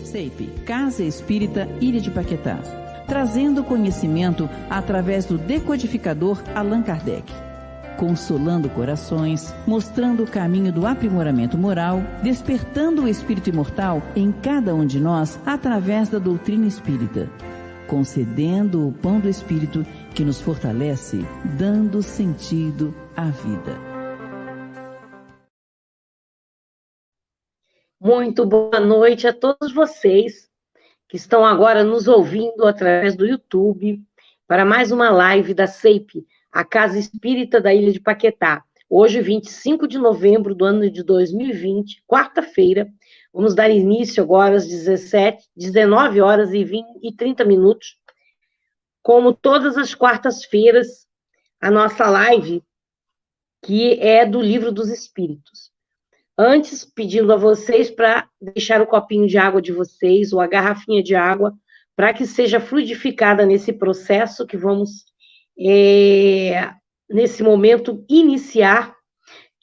CEIP, Casa Espírita Ilha de Paquetá, trazendo conhecimento através do decodificador Allan Kardec, consolando corações, mostrando o caminho do aprimoramento moral, despertando o espírito imortal em cada um de nós através da doutrina espírita, concedendo o pão do espírito que nos fortalece, dando sentido à vida. Muito boa noite a todos vocês que estão agora nos ouvindo através do YouTube para mais uma live da CEIP, a Casa Espírita da Ilha de Paquetá. Hoje, 25 de novembro do ano de 2020, quarta-feira, vamos dar início agora às 19 horas e 30 minutos, como todas as quartas-feiras, a nossa live, que é do Livro dos Espíritos. Antes, pedindo a vocês para deixar o copinho de água de vocês, ou a garrafinha de água, para que seja fluidificada nesse processo que vamos, nesse momento, iniciar,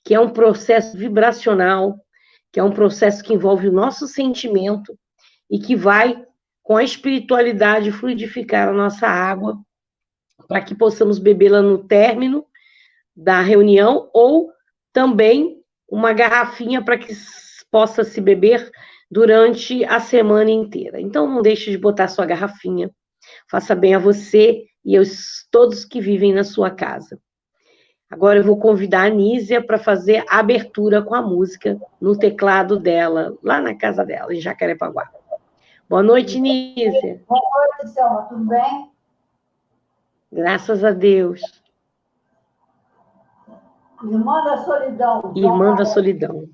que é um processo vibracional, que é um processo que envolve o nosso sentimento e que vai, com a espiritualidade, fluidificar a nossa água, para que possamos bebê-la no término da reunião, ou também uma garrafinha para que possa se beber durante a semana inteira. Então, não deixe de botar sua garrafinha. Faça bem a você e a todos que vivem na sua casa. Agora eu vou convidar a Nísia para fazer a abertura com a música no teclado dela, lá na casa dela, em Jacarepaguá. Boa noite, Nísia. Boa noite, Selma. Tudo bem? Graças a Deus. Irmã da Solidão. Irmã da Solidão.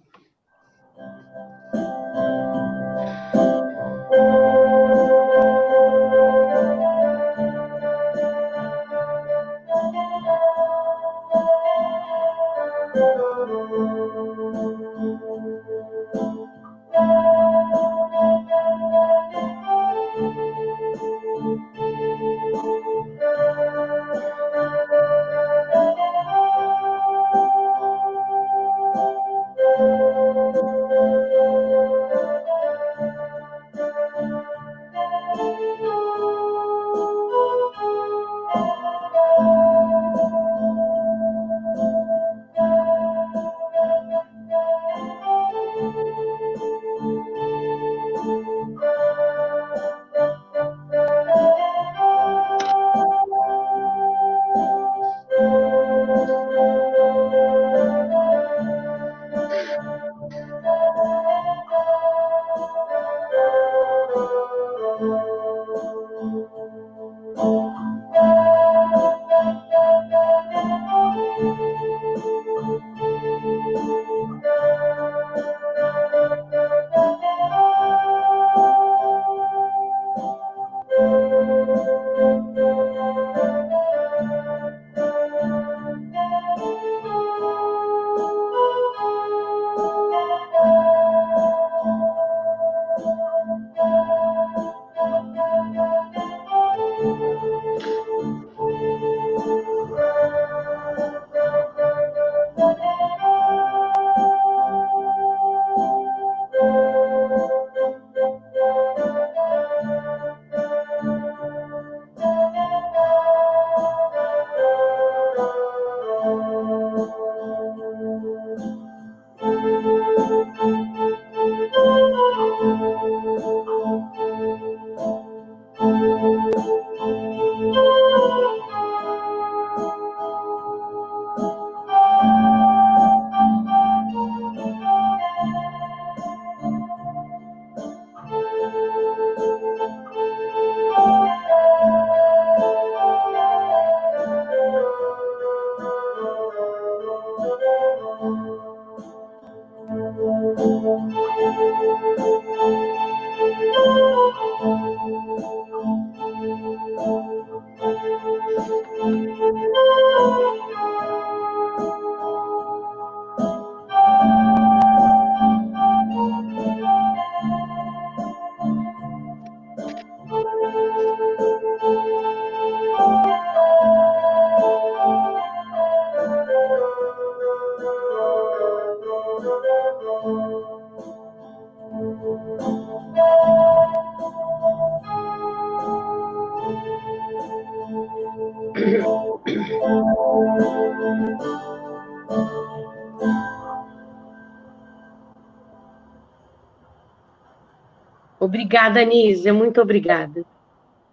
Obrigada, Anísia, muito obrigada.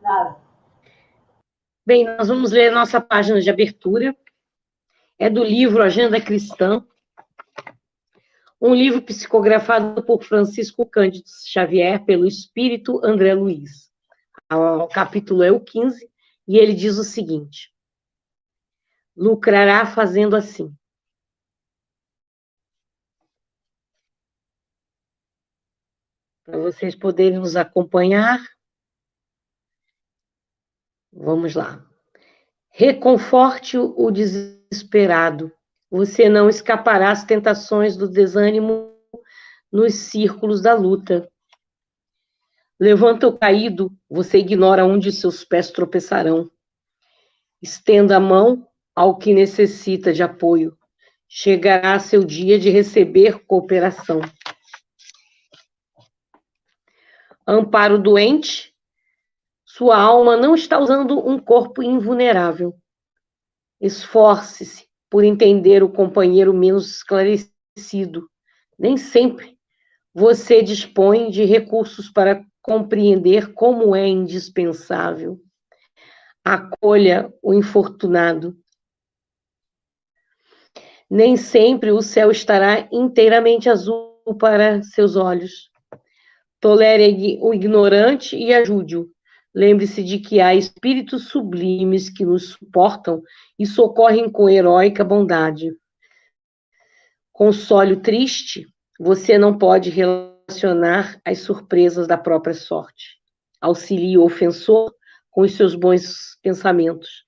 Nada. Bem, nós vamos ler a nossa página de abertura. É do livro Agenda Cristã, um livro psicografado por Francisco Cândido Xavier, pelo espírito André Luiz. O capítulo é o 15, e ele diz o seguinte: lucrará fazendo assim. Para vocês poderem nos acompanhar, vamos lá. Reconforte o desesperado. Você não escapará às tentações do desânimo nos círculos da luta. Levanta o caído, você ignora onde seus pés tropeçarão. Estenda a mão ao que necessita de apoio. Chegará seu dia de receber cooperação. Ampara o doente. Sua alma não está usando um corpo invulnerável. Esforce-se por entender o companheiro menos esclarecido. Nem sempre você dispõe de recursos para compreender como é indispensável. Acolha o infortunado. Nem sempre o céu estará inteiramente azul para seus olhos. Tolere o ignorante e ajude-o. Lembre-se de que há espíritos sublimes que nos suportam e socorrem com heróica bondade. Console o triste, você não pode relacionar as surpresas da própria sorte. Auxilie o ofensor com os seus bons pensamentos.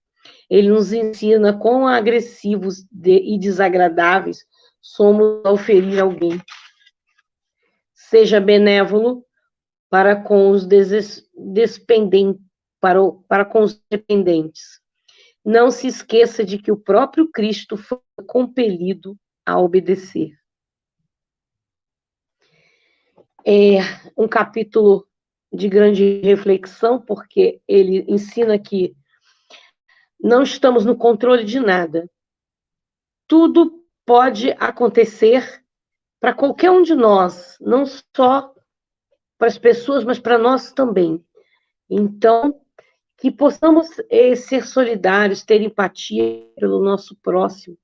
Ele nos ensina quão agressivos e desagradáveis somos ao ferir alguém. Seja benévolo para com os dependentes. Não se esqueça de que o próprio Cristo foi compelido a obedecer. É um capítulo de grande reflexão, porque ele ensina que não estamos no controle de nada. Tudo pode acontecer para qualquer um de nós, não só para as pessoas, mas para nós também. Então, que possamos ser solidários, ter empatia pelo nosso próximo,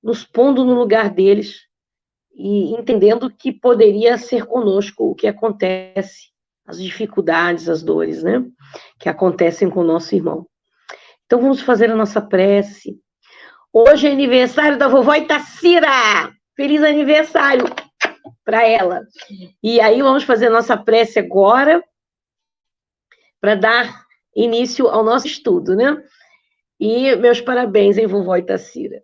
nos pondo no lugar deles e entendendo que poderia ser conosco o que acontece, as dificuldades, as dores, né, que acontecem com o nosso irmão. Então, vamos fazer a nossa prece. Hoje é aniversário da vovó Itacira! Feliz aniversário para ela! E aí, vamos fazer a nossa prece agora, para dar início ao nosso estudo, né? E meus parabéns, hein, vovó Itacira.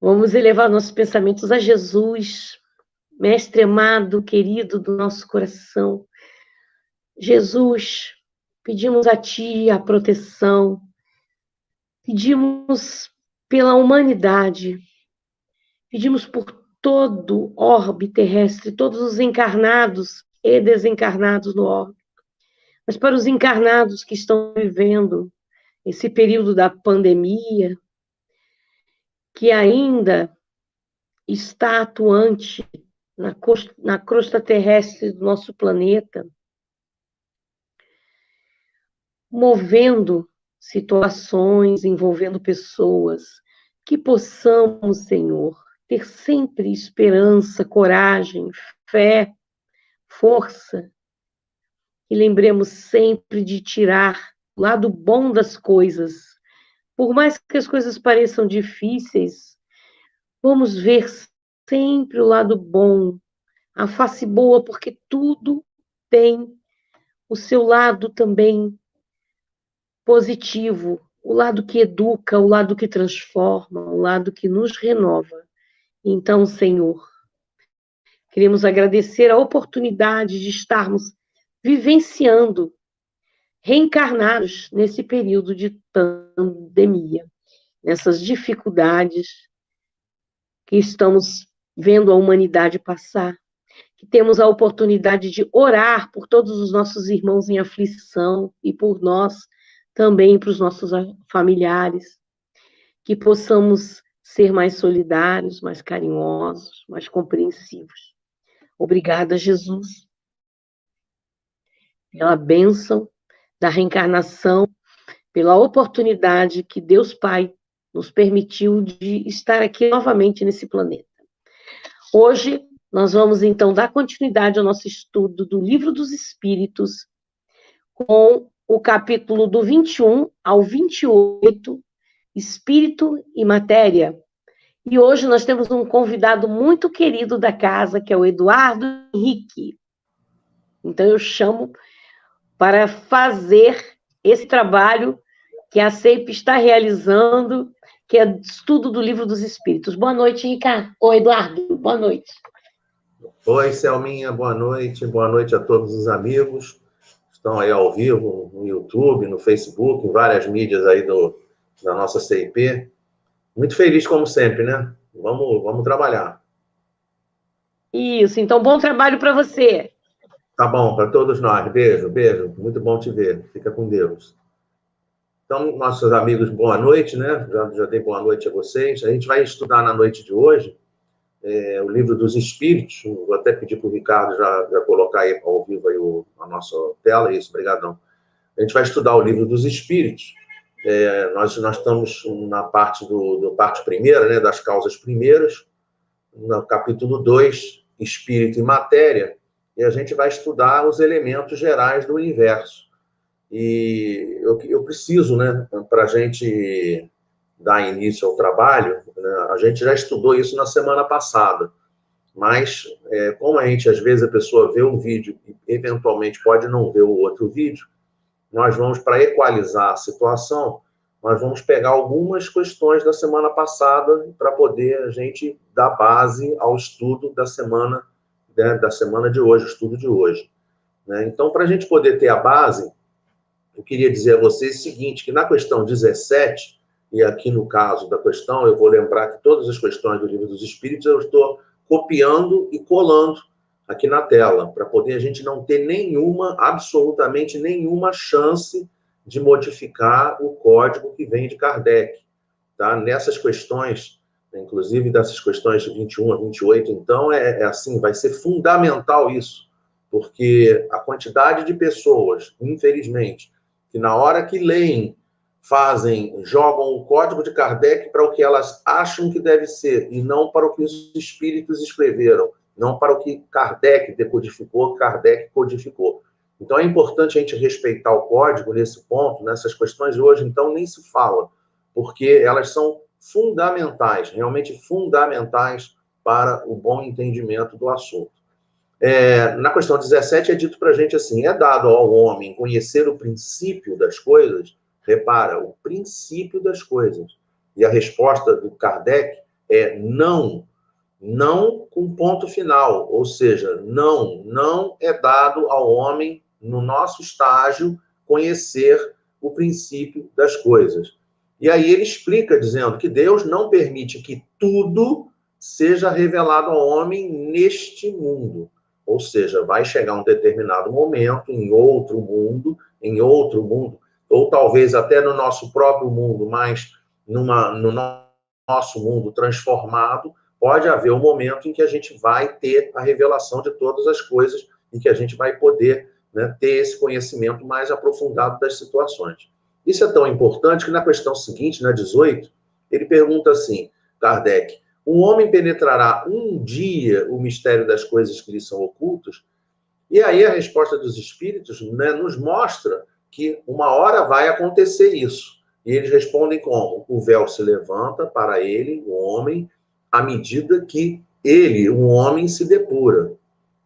Vamos elevar nossos pensamentos a Jesus, mestre amado, querido do nosso coração. Jesus, pedimos a Ti a proteção, pedimos pela humanidade, pedimos por todo o orbe terrestre, todos os encarnados e desencarnados no orbe, mas para os encarnados que estão vivendo esse período da pandemia, que ainda está atuante na crosta terrestre do nosso planeta, movendo situações, envolvendo pessoas, que possamos, Senhor, ter sempre esperança, coragem, fé, força, e lembremos sempre de tirar o lado bom das coisas. Por mais que as coisas pareçam difíceis, vamos ver sempre o lado bom, a face boa, porque tudo tem o seu lado também positivo, o lado que educa, o lado que transforma, o lado que nos renova. Então, Senhor, queremos agradecer a oportunidade de estarmos vivenciando, reencarnados nesse período de pandemia, nessas dificuldades que estamos vendo a humanidade passar. que temos a oportunidade de orar por todos os nossos irmãos em aflição e por nós também, para os nossos familiares, que possamos ser mais solidários, mais carinhosos, mais compreensivos. Obrigada, Jesus, pela bênção da reencarnação, pela oportunidade que Deus Pai nos permitiu de estar aqui novamente nesse planeta. Hoje, nós vamos, então, dar continuidade ao nosso estudo do Livro dos Espíritos, com o capítulo do 21 ao 28, Espírito e Matéria. E hoje nós temos um convidado muito querido da casa, que é o Eduardo Henrique. Então, eu chamo para fazer esse trabalho que a CEIP está realizando, que é estudo do Livro dos Espíritos. Boa noite, Ricardo. Oi, Eduardo. Boa noite. Oi, Selminha. Boa noite. Boa noite a todos os amigos que estão aí ao vivo, no YouTube, no Facebook, em várias mídias aí da nossa CIP. Muito feliz, como sempre, né? Vamos trabalhar. Isso. Então, bom trabalho para você. Tá bom, para todos nós. Beijo, beijo. Muito bom te ver. Fica com Deus. Então, nossos amigos, boa noite, né? Já dei boa noite a vocês. A gente vai estudar na noite de hoje o Livro dos Espíritos. Vou até pedir para o Ricardo já colocar aí ao vivo aí a nossa tela. Isso, obrigadão. A gente vai estudar o Livro dos Espíritos. Nós estamos na parte parte primeira, né, das causas primeiras, no capítulo 2, Espírito e Matéria, e a gente vai estudar os elementos gerais do universo. E eu preciso, né, para a gente dar início ao trabalho, né, a gente já estudou isso na semana passada, mas como às vezes a pessoa vê um vídeo e eventualmente pode não ver o outro vídeo, nós vamos, para equalizar a situação, nós vamos pegar algumas questões da semana passada para poder a gente dar base ao estudo da semana, né, da semana de hoje, o estudo de hoje. Né? Então, para a gente poder ter a base, eu queria dizer a vocês o seguinte, que na questão 17, e aqui no caso da questão, eu vou lembrar que todas as questões do Livro dos Espíritos eu estou copiando e colando aqui na tela, para poder a gente não ter absolutamente nenhuma chance de modificar o código que vem de Kardec. Tá? Nessas questões, inclusive dessas questões de 21 a 28, então, assim, vai ser fundamental isso, porque a quantidade de pessoas, infelizmente, que na hora que leem, jogam o código de Kardec para o que elas acham que deve ser, e não para o que os espíritos escreveram, não para o que Kardec decodificou, Kardec codificou. Então é importante a gente respeitar o código nesse ponto, nessas questões de hoje, então nem se fala, porque elas são fundamentais, realmente fundamentais para o bom entendimento do assunto. Na questão 17 é dito para a gente assim, é dado ao homem conhecer o princípio das coisas, repara, o princípio das coisas. E a resposta do Kardec é não com ponto final, ou seja, não é dado ao homem, no nosso estágio, conhecer o princípio das coisas. E aí ele explica dizendo que Deus não permite que tudo seja revelado ao homem neste mundo. Ou seja, vai chegar um determinado momento, em outro mundo, ou talvez até no nosso próprio mundo, mas no nosso mundo transformado, pode haver um momento em que a gente vai ter a revelação de todas as coisas e que a gente vai poder, né, ter esse conhecimento mais aprofundado das situações. Isso é tão importante que na questão seguinte, na 18, ele pergunta assim, Kardec, um homem penetrará um dia o mistério das coisas que lhe são ocultas? E aí a resposta dos espíritos, né, nos mostra que uma hora vai acontecer isso. E eles respondem como? O véu se levanta para ele, o homem, à medida que ele, o homem, se depura.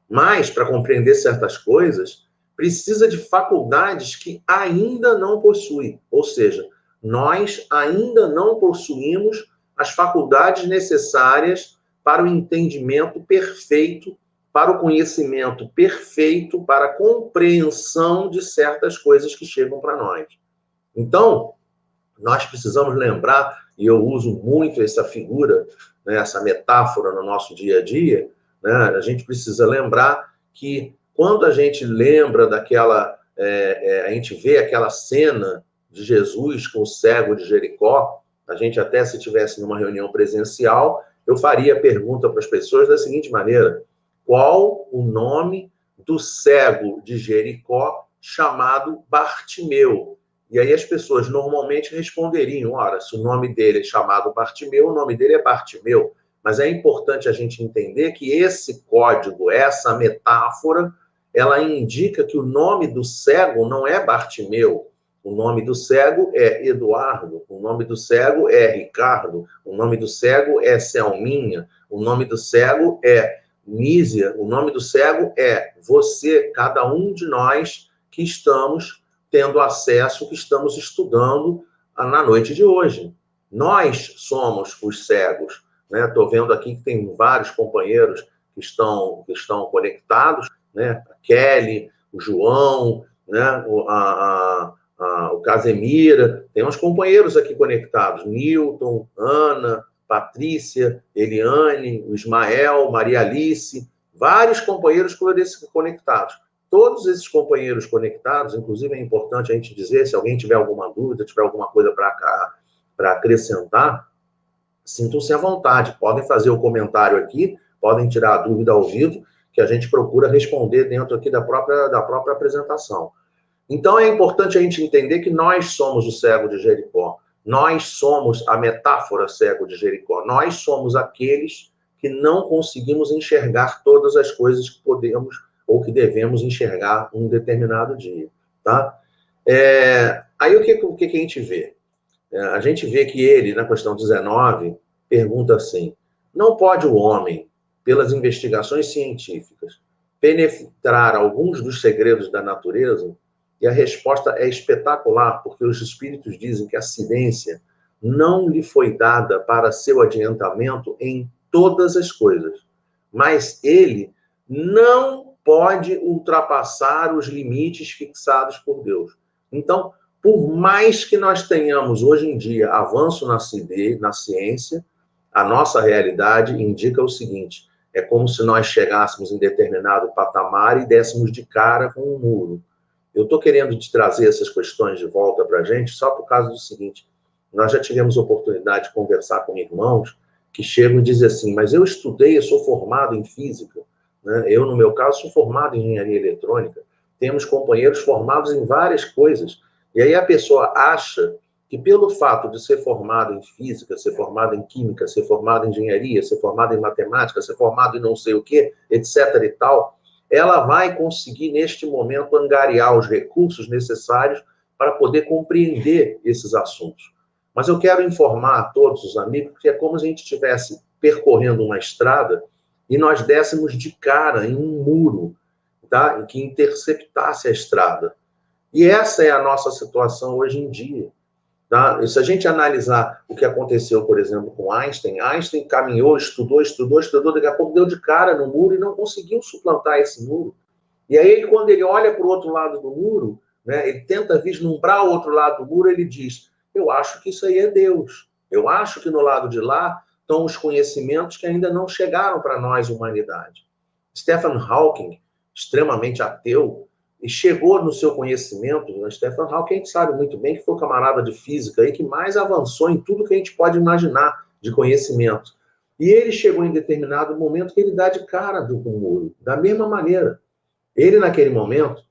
Mas, para compreender certas coisas, precisa de faculdades que ainda não possui. Ou seja, nós ainda não possuímos as faculdades necessárias para o entendimento perfeito, para o conhecimento perfeito, para a compreensão de certas coisas que chegam para nós. Então, nós precisamos lembrar, e eu uso muito essa figura, né, essa metáfora no nosso dia a dia, né? A gente precisa lembrar que quando a gente lembra daquela... a gente vê aquela cena de Jesus com o cego de Jericó, a gente até se tivesse numa reunião presencial, eu faria a pergunta para as pessoas da seguinte maneira: qual o nome do cego de Jericó chamado Bartimeu? E aí as pessoas normalmente responderiam: ora, se o nome dele é chamado Bartimeu, o nome dele é Bartimeu. Mas é importante a gente entender que esse código, essa metáfora, ela indica que o nome do cego não é Bartimeu. O nome do cego é Eduardo, o nome do cego é Ricardo, o nome do cego é Selminha, o nome do cego é Nízia, o nome do cego é você, cada um de nós que estamos tendo acesso, que estamos estudando na noite de hoje. Nós somos os cegos, né? Estou vendo aqui que tem vários companheiros que estão conectados, né? A Kelly, o João, né? O Casemira, tem uns companheiros aqui conectados, Newton, Ana, Patrícia, Eliane, o Ismael, Maria Alice, vários companheiros conectados. Todos esses companheiros conectados, inclusive é importante a gente dizer, se alguém tiver alguma dúvida, tiver alguma coisa para acrescentar, sintam-se à vontade, podem fazer o comentário aqui, podem tirar a dúvida ao vivo, que a gente procura responder dentro aqui da própria apresentação. Então, é importante a gente entender que nós somos o cego de Jericó. Nós somos a metáfora cego de Jericó. Nós somos aqueles que não conseguimos enxergar todas as coisas que podemos ou que devemos enxergar um determinado dia, tá? Aí, o que a gente vê? A gente vê que ele, na questão 19, pergunta assim: não pode o homem, pelas investigações científicas, penetrar alguns dos segredos da natureza? E a resposta é espetacular, porque os espíritos dizem que a ciência não lhe foi dada para seu adiantamento em todas as coisas, mas ele não pode ultrapassar os limites fixados por Deus. Então, por mais que nós tenhamos hoje em dia avanço na ciência, a nossa realidade indica o seguinte: é como se nós chegássemos em determinado patamar e dessemos de cara com um muro. Eu estou querendo te trazer essas questões de volta para a gente só por causa do seguinte: nós já tivemos oportunidade de conversar com irmãos que chegam e dizem assim: mas eu estudei, eu sou formado em física, né? Eu, no meu caso, sou formado em engenharia eletrônica. Temos companheiros formados em várias coisas. E aí a pessoa acha que pelo fato de ser formado em física, ser formado em química, ser formado em engenharia, ser formado em matemática, ser formado em não sei o quê, etc. e tal, ela vai conseguir, neste momento, angariar os recursos necessários para poder compreender esses assuntos. Mas eu quero informar a todos os amigos que é como se a gente estivesse percorrendo uma estrada e nós dessemos de cara em um muro, tá? Que interceptasse a estrada. E essa é a nossa situação hoje em dia. Tá? E se a gente analisar o que aconteceu, por exemplo, com Einstein caminhou, estudou, daqui a pouco deu de cara no muro e não conseguiu suplantar esse muro. E aí, quando ele olha para o outro lado do muro, né, ele tenta vislumbrar o outro lado do muro, ele diz: eu acho que isso aí é Deus. Eu acho que no lado de lá estão os conhecimentos que ainda não chegaram para nós, humanidade. Stephen Hawking, extremamente ateu, e chegou no seu conhecimento, né? Stephen Hawking, a gente sabe muito bem que foi o camarada de física aí que mais avançou em tudo que a gente pode imaginar de conhecimento. E ele chegou em determinado momento que ele dá de cara com o muro, da mesma maneira. Ele, naquele momento,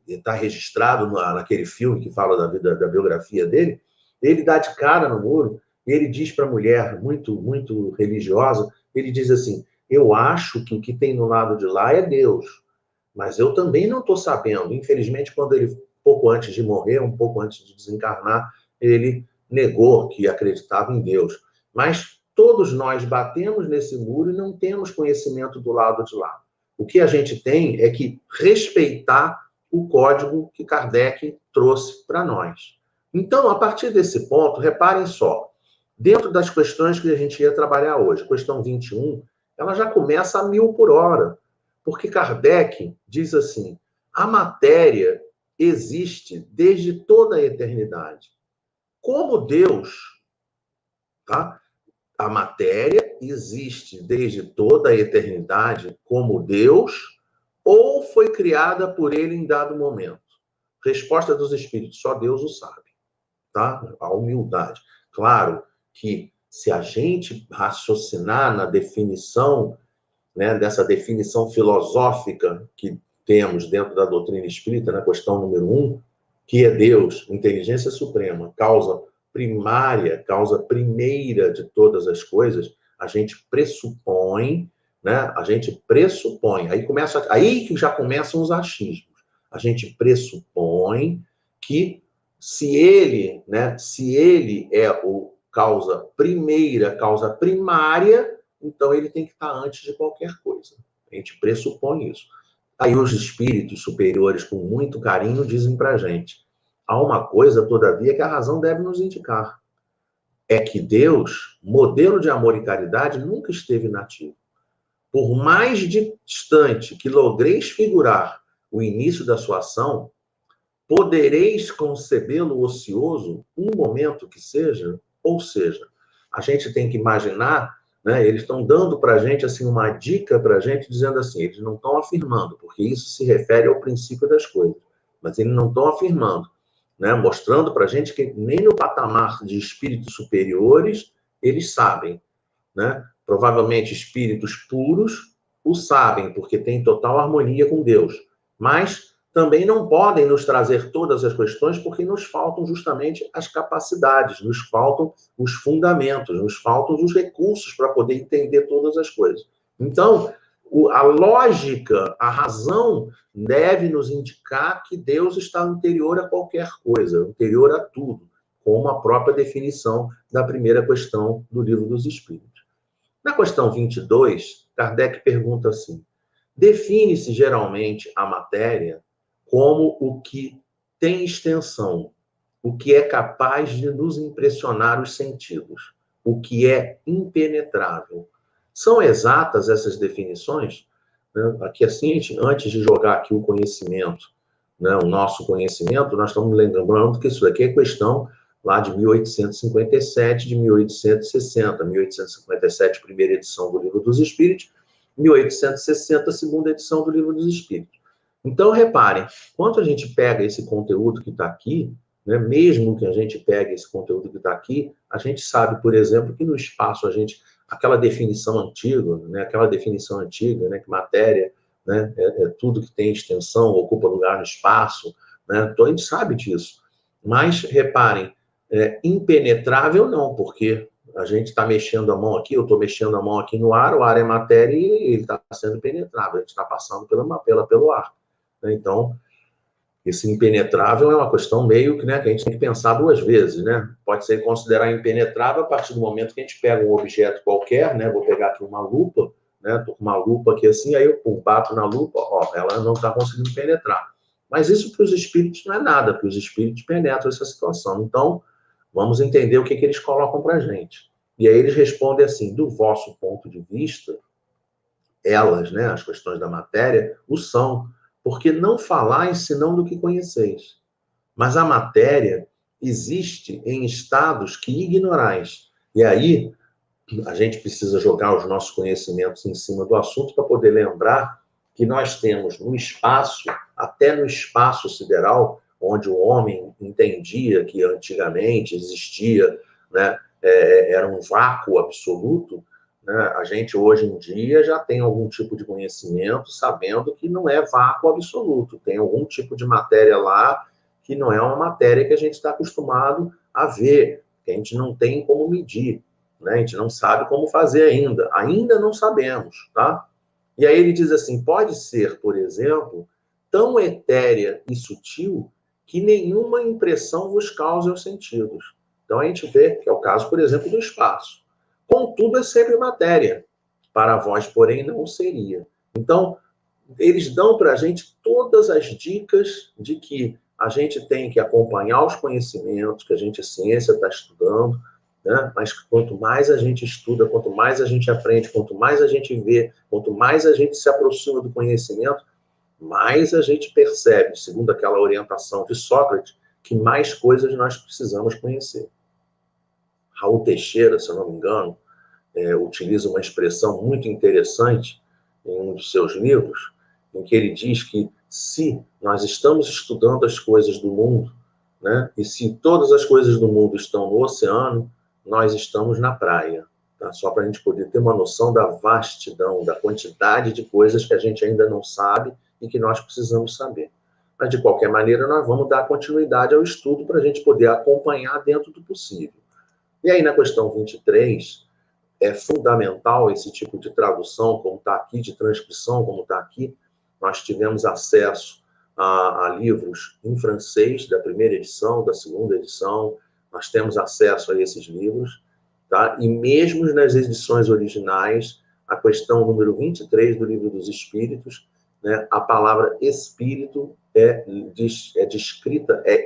está registrado naquele filme que fala da biografia dele, ele dá de cara no muro, e ele diz para a mulher, muito, muito religiosa, ele diz assim: eu acho que o que tem no lado de lá é Deus. Mas eu também não estou sabendo. Infelizmente, quando ele, pouco antes de morrer, um pouco antes de desencarnar, ele negou que acreditava em Deus. Mas todos nós batemos nesse muro e não temos conhecimento do lado de lá. O que a gente tem é que respeitar o código que Kardec trouxe para nós. Então, a partir desse ponto, reparem só, dentro das questões que a gente ia trabalhar hoje, questão 21, ela já começa a 1000 por hora. Porque Kardec diz assim: a matéria existe desde toda a eternidade. Como Deus, tá? A matéria existe desde toda a eternidade como Deus ou foi criada por ele em dado momento? Resposta dos espíritos, só Deus o sabe, tá? A humildade. Claro que se a gente raciocinar na definição, né, dessa definição filosófica que temos dentro da doutrina espírita, na questão número 1, que é Deus, inteligência suprema, causa primária, causa primeira de todas as coisas, a gente pressupõe, né? A gente pressupõe, aí que já começam os achismos. A gente pressupõe que se ele é o causa primeira, causa primária, então ele tem que estar antes de qualquer coisa. A gente pressupõe isso. Aí os espíritos superiores, com muito carinho, dizem para a gente: há uma coisa, todavia, que a razão deve nos indicar. É que Deus, modelo de amor e caridade, nunca esteve inativo. Por mais distante que logreis figurar o início da sua ação, podereis concebê-lo ocioso um momento que seja? Ou seja, a gente tem que imaginar, né, eles estão dando para a gente assim, uma dica para a gente, dizendo assim, eles não estão afirmando, porque isso se refere ao princípio das coisas, mas eles não estão afirmando, né, mostrando para a gente que nem no patamar de espíritos superiores eles sabem, né? Provavelmente espíritos puros o sabem, porque tem total harmonia com Deus, mas também não podem nos trazer todas as questões porque nos faltam justamente as capacidades, nos faltam os fundamentos, nos faltam os recursos para poder entender todas as coisas. Então, a lógica, a razão deve nos indicar que Deus está anterior a qualquer coisa, anterior a tudo, como a própria definição da primeira questão do Livro dos Espíritos. Na questão 22, Kardec pergunta assim: define-se geralmente a matéria como o que tem extensão, o que é capaz de nos impressionar os sentidos, o que é impenetrável. São exatas essas definições? Aqui, assim, antes de jogar aqui o conhecimento, né, o nosso conhecimento, nós estamos lembrando que isso aqui é questão lá de 1857, de 1860. 1857, primeira edição do Livro dos Espíritos, 1860, segunda edição do Livro dos Espíritos. Então, reparem, quando a gente pega esse conteúdo que está aqui, né, mesmo que a gente pegue esse conteúdo que está aqui, a gente sabe, por exemplo, que no espaço aquela definição antiga, né, que matéria, né, é tudo que tem extensão, ocupa lugar no espaço, né, então a gente sabe disso. Mas, reparem, impenetrável não, porque a gente está mexendo a mão aqui, eu estou mexendo a mão aqui no ar, o ar é matéria e ele está sendo penetrável, a gente está passando pelo ar. Então, esse impenetrável é uma questão meio que, né, que a gente tem que pensar duas vezes, né? Pode ser considerado impenetrável a partir do momento que a gente pega um objeto qualquer, né? Vou pegar aqui uma lupa, né? Tô com uma lupa aqui assim, aí eu bato na lupa, ó, ela não está conseguindo penetrar. Mas isso para os espíritos não é nada, para os espíritos penetram essa situação. Então, vamos entender o que eles colocam para a gente. E aí eles respondem assim: do vosso ponto de vista, elas, né, as questões da matéria, o são, porque não falais senão do que conheceis. Mas a matéria existe em estados que ignorais. E aí, a gente precisa jogar os nossos conhecimentos em cima do assunto para poder lembrar que nós temos no espaço, até no espaço sideral, onde o homem entendia que antigamente existia, né, era um vácuo absoluto, né, a gente hoje em dia já tem algum tipo de conhecimento sabendo que não é vácuo absoluto, tem algum tipo de matéria lá que não é uma matéria que a gente está acostumado a ver, que a gente não tem como medir, né, a gente não sabe como fazer ainda não sabemos, tá? E aí ele diz assim: pode ser, por exemplo, tão etérea e sutil que nenhuma impressão vos cause aos sentidos. Então a gente vê que é o caso, por exemplo, do espaço. Contudo, é sempre matéria. Para vós, porém, não seria. Então, eles dão para a gente todas as dicas de que a gente tem que acompanhar os conhecimentos que a ciência está estudando, né? Mas quanto mais a gente estuda, quanto mais a gente aprende, quanto mais a gente vê, quanto mais a gente se aproxima do conhecimento, mais a gente percebe, segundo aquela orientação de Sócrates, que mais coisas nós precisamos conhecer. Raul Teixeira, se eu não me engano, utiliza uma expressão muito interessante em um dos seus livros, em que ele diz que se nós estamos estudando as coisas do mundo, né, e se todas as coisas do mundo estão no oceano, nós estamos na praia. Tá? Só para a gente poder ter uma noção da vastidão, da quantidade de coisas que a gente ainda não sabe e que nós precisamos saber. Mas, de qualquer maneira, nós vamos dar continuidade ao estudo para a gente poder acompanhar dentro do possível. E aí, na questão 23, é fundamental esse tipo de tradução, como está aqui, de transcrição, como está aqui. Nós tivemos acesso a livros em francês, da primeira edição, da segunda edição. Nós temos acesso a esses livros. Tá? E mesmo nas edições originais, a questão número 23 do Livro dos Espíritos, né, a palavra espírito é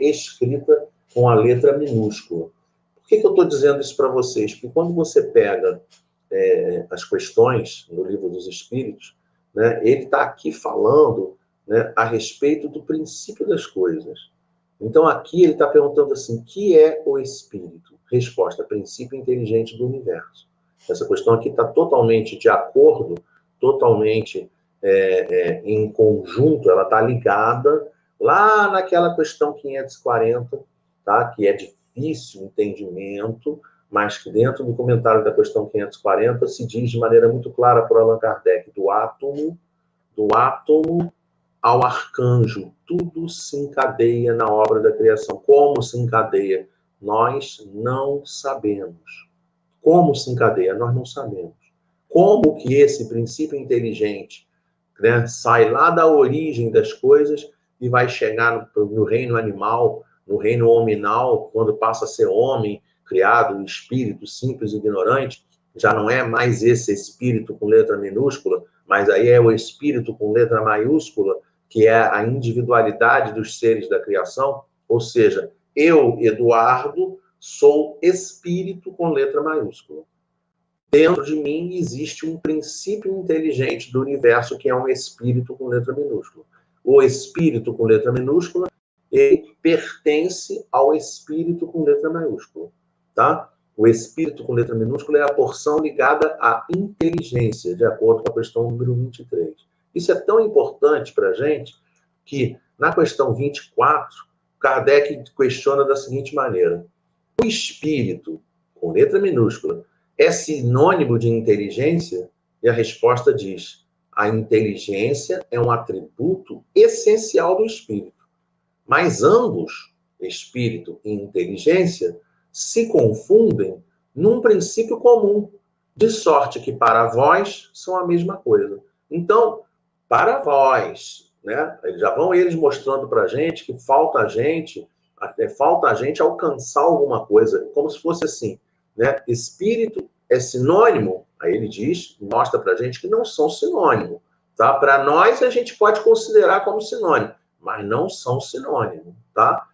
escrita com a letra minúscula. Por que eu estou dizendo isso para vocês? Porque quando você pega as questões no Livro dos Espíritos, né, ele está aqui falando, né, a respeito do princípio das coisas. Então, aqui ele está perguntando assim, o que é o espírito? Resposta, princípio inteligente do universo. Essa questão aqui está totalmente de acordo, totalmente em conjunto, ela está ligada lá naquela questão 540, tá? Que é difícil o entendimento, mas que dentro do comentário da questão 540 se diz de maneira muito clara por Allan Kardec, do átomo ao arcanjo, tudo se encadeia na obra da criação. Como se encadeia? Nós não sabemos. Como se encadeia? Nós não sabemos. Como que esse princípio inteligente, né, sai lá da origem das coisas e vai chegar no reino animal, no reino hominal, quando passa a ser homem, criado, um espírito simples e ignorante, já não é mais esse espírito com letra minúscula, mas aí é o espírito com letra maiúscula, que é a individualidade dos seres da criação, ou seja, eu, Eduardo, sou espírito com letra maiúscula. Dentro de mim existe um princípio inteligente do universo, que é um espírito com letra minúscula. O espírito com letra minúscula, ele pertence ao espírito com letra maiúscula, tá? O espírito com letra minúscula é a porção ligada à inteligência, de acordo com a questão número 23. Isso é tão importante para a gente que, na questão 24, Kardec questiona da seguinte maneira: o espírito, com letra minúscula, é sinônimo de inteligência? E a resposta diz: a inteligência é um atributo essencial do espírito. Mas ambos, espírito e inteligência, se confundem num princípio comum, de sorte que para vós são a mesma coisa. Então, para vós, né, já vão eles mostrando para a gente que falta a gente alcançar alguma coisa, como se fosse assim, né? Espírito é sinônimo, aí ele diz, mostra para a gente que não são sinônimo, tá? Para nós a gente pode considerar como sinônimo, mas não são sinônimo, tá?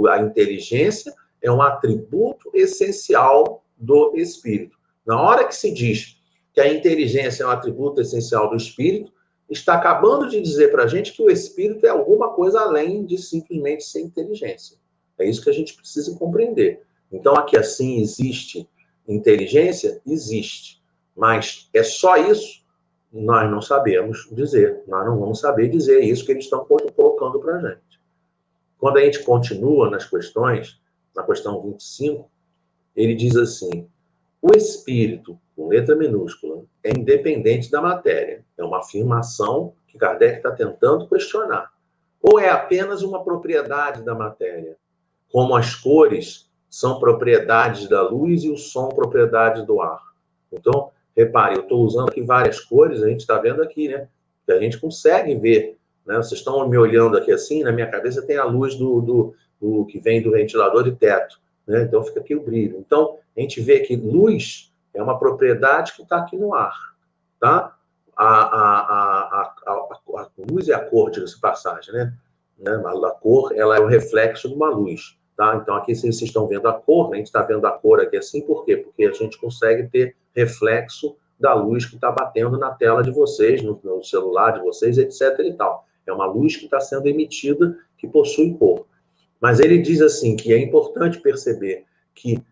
A inteligência é um atributo essencial do espírito. Na hora que se diz que a inteligência é um atributo essencial do espírito, está acabando de dizer para a gente que o espírito é alguma coisa além de simplesmente ser inteligência. É isso que a gente precisa compreender. Então, aqui assim, existe inteligência? Existe. Mas é só isso? Nós não sabemos dizer. Nós não vamos saber dizer isso que eles estão colocando para a gente. Quando a gente continua nas questões, na questão 25, ele diz assim: o espírito, com letra minúscula, é independente da matéria. É uma afirmação que Kardec está tentando questionar. Ou é apenas uma propriedade da matéria? Como as cores são propriedades da luz e o som propriedade do ar. Então, repare, eu estou usando aqui várias cores, a gente está vendo aqui, né? Que a gente consegue ver, né? Vocês estão me olhando aqui assim, na minha cabeça tem a luz do que vem do ventilador de teto, né? Então fica aqui o brilho. Então, a gente vê que luz é uma propriedade que está aqui no ar, tá? A luz é a cor, diga-se de passagem, né? A cor, ela é o reflexo de uma luz, tá? Então, aqui vocês estão vendo a cor, né? A gente está vendo a cor aqui assim, por quê? Porque a gente consegue ter reflexo da luz que está batendo na tela de vocês, no celular de vocês, etc. e tal. É uma luz que está sendo emitida, que possui cor. Mas ele diz assim, que é importante perceber que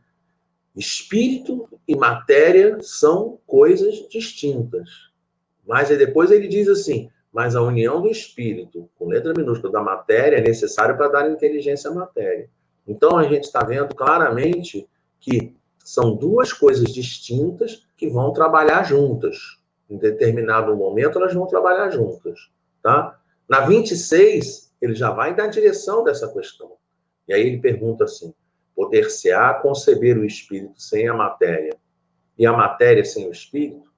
Espírito e matéria são coisas distintas. Mas aí depois ele diz assim, mas a união do espírito, com letra minúscula, da matéria, é necessária para dar inteligência à matéria. Então, a gente está vendo claramente que são duas coisas distintas que vão trabalhar juntas. Em determinado momento, elas vão trabalhar juntas. Tá? Na 26, ele já vai dar direção dessa questão. E aí ele pergunta assim, poder-se-á conceber o espírito sem a matéria e a matéria sem o espírito?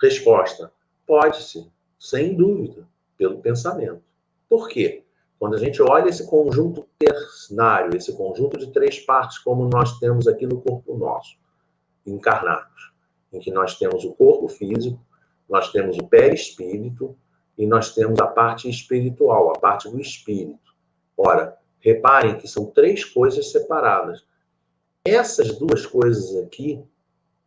Resposta, pode-se, sem dúvida, pelo pensamento. Por quê? Quando a gente olha esse conjunto terciário, esse conjunto de três partes, como nós temos aqui no corpo nosso, encarnados, em que nós temos o corpo físico, nós temos o perispírito e nós temos a parte espiritual, a parte do espírito. Ora, reparem que são três coisas separadas. Essas duas coisas aqui,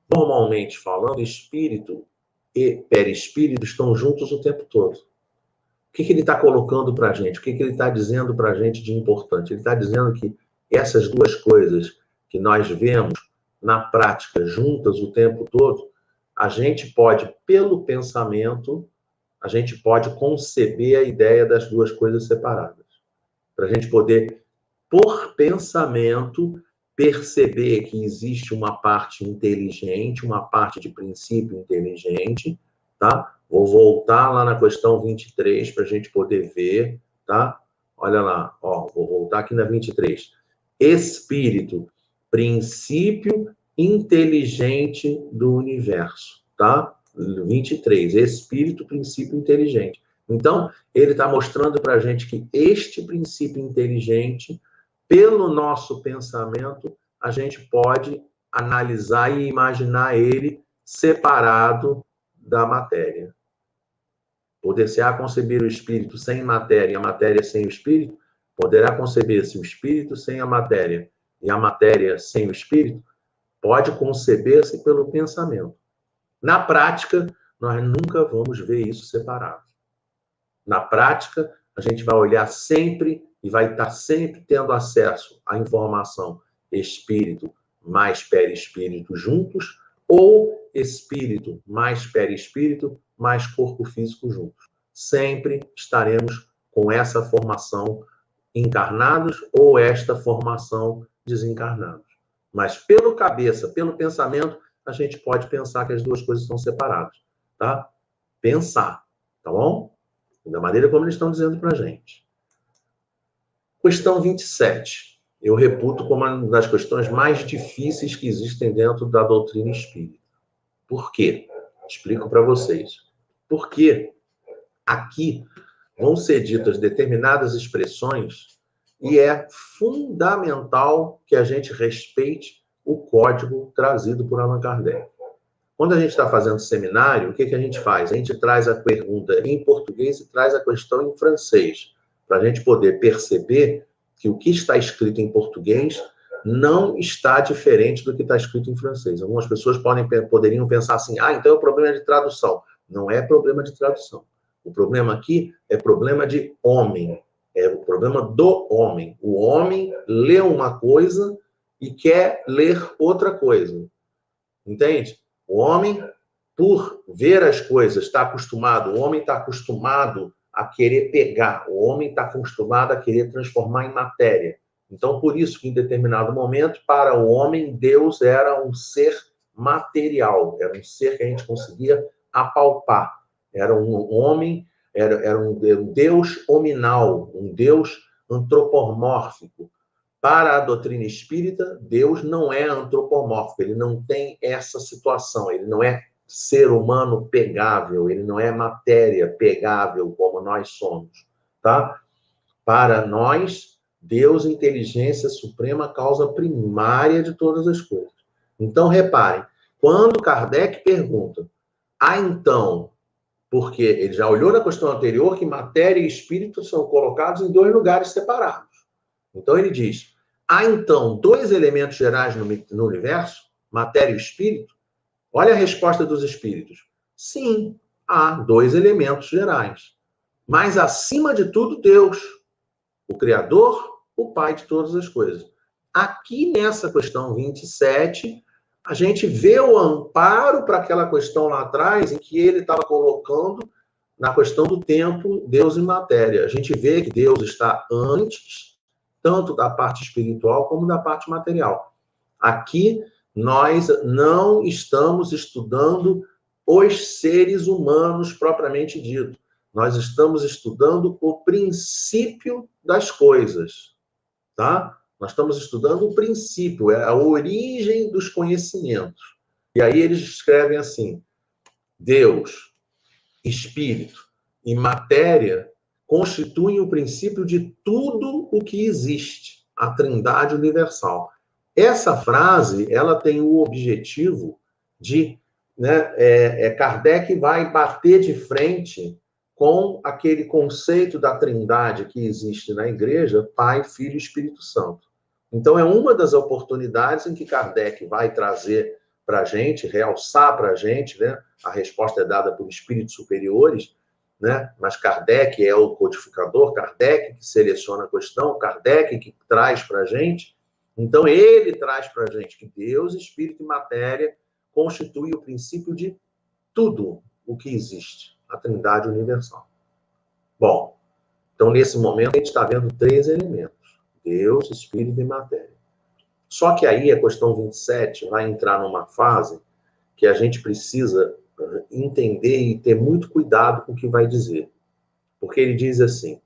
normalmente falando, espírito e perispírito estão juntos o tempo todo. O que ele está colocando para a gente? O que ele está dizendo para a gente de importante? Ele está dizendo que essas duas coisas que nós vemos na prática juntas o tempo todo, a gente pode, pelo pensamento, a gente pode conceber a ideia das duas coisas separadas. Para a gente poder, por pensamento, perceber que existe uma parte inteligente, uma parte de princípio inteligente, tá? Vou voltar lá na questão 23 para a gente poder ver, tá? Olha lá, ó, vou voltar aqui na 23. Espírito, princípio inteligente do universo, tá? 23, espírito, princípio inteligente. Então, ele está mostrando para a gente que este princípio inteligente, pelo nosso pensamento, a gente pode analisar e imaginar ele separado da matéria. Poder-se-á conceber o espírito sem matéria e a matéria sem o espírito? Poderá conceber-se o espírito sem a matéria e a matéria sem o espírito? Pode conceber-se pelo pensamento. Na prática, nós nunca vamos ver isso separado. Na prática, a gente vai olhar sempre e vai estar sempre tendo acesso à informação espírito mais perispírito juntos ou espírito mais perispírito mais corpo físico juntos. Sempre estaremos com essa formação encarnados ou esta formação desencarnados. Mas pelo cabeça, pelo pensamento, a gente pode pensar que as duas coisas estão separadas, tá? Pensar, tá bom? Da maneira como eles estão dizendo para a gente. Questão 27. Eu reputo como uma das questões mais difíceis que existem dentro da doutrina espírita. Por quê? Explico para vocês. Porque aqui vão ser ditas determinadas expressões e é fundamental que a gente respeite o código trazido por Allan Kardec. Quando a gente está fazendo seminário, o que a gente faz? A gente traz a pergunta em português e traz a questão em francês, para a gente poder perceber que o que está escrito em português não está diferente do que está escrito em francês. Algumas pessoas poderiam pensar assim, então é o problema de tradução. Não é problema de tradução. O problema aqui é problema de homem. É o problema do homem. O homem lê uma coisa e quer ler outra coisa. Entende? O homem, por ver as coisas, está acostumado. O homem está acostumado a querer pegar. O homem está acostumado a querer transformar em matéria. Então, por isso que, em determinado momento, para o homem, Deus era um ser material. Era um ser que a gente conseguia apalpar. Era um homem, era um Deus hominal, um Deus antropomórfico. Para a doutrina espírita, Deus não é antropomórfico, ele não tem essa situação, ele não é ser humano pegável, ele não é matéria pegável como nós somos, tá? Para nós, Deus, inteligência suprema, causa primária de todas as coisas. Então, reparem, quando Kardec pergunta, então, porque ele já olhou na questão anterior que matéria e espírito são colocados em dois lugares separados. Então, ele diz, então, dois elementos gerais no universo, matéria e espírito? Olha a resposta dos espíritos. Sim, há dois elementos gerais. Mas, acima de tudo, Deus, o Criador, o Pai de todas as coisas. Aqui nessa questão 27, a gente vê o amparo para aquela questão lá atrás, em que ele estava colocando na questão do tempo, Deus e matéria. A gente vê que Deus está antes, tanto da parte espiritual como da parte material. Aqui, nós não estamos estudando os seres humanos propriamente dito. Nós estamos estudando o princípio das coisas, tá? Nós estamos estudando o princípio, a origem dos conhecimentos. E aí eles escrevem assim: Deus, espírito e matéria constituem o princípio de tudo o que existe, a Trindade universal. Essa frase, ela tem o objetivo de, Kardec vai bater de frente com aquele conceito da Trindade que existe na Igreja, Pai, Filho e Espírito Santo. Então, é uma das oportunidades em que Kardec vai trazer para a gente, realçar para a gente, né? A resposta é dada por espíritos superiores, né? Mas Kardec é o codificador, Kardec que seleciona a questão, Kardec que traz para a gente. Então, ele traz para a gente que Deus, Espírito e matéria constituem o princípio de tudo o que existe, a Trindade universal. Bom, então, nesse momento, a gente está vendo 3 elementos: Deus, Espírito e matéria. Só que aí, a questão 27 vai entrar numa fase que a gente precisa entender e ter muito cuidado com o que vai dizer. Porque ele diz assim: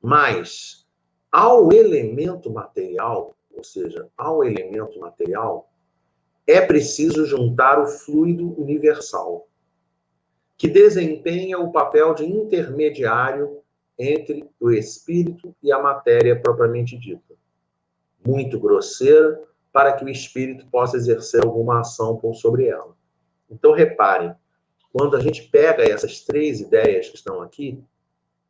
mas ao elemento material, ou seja, ao elemento material, é preciso juntar o fluido universal, que desempenha o papel de intermediário entre o espírito e a matéria propriamente dita, muito grosseira, para que o espírito possa exercer alguma ação sobre ela. Então, reparem, quando a gente pega essas 3 ideias que estão aqui,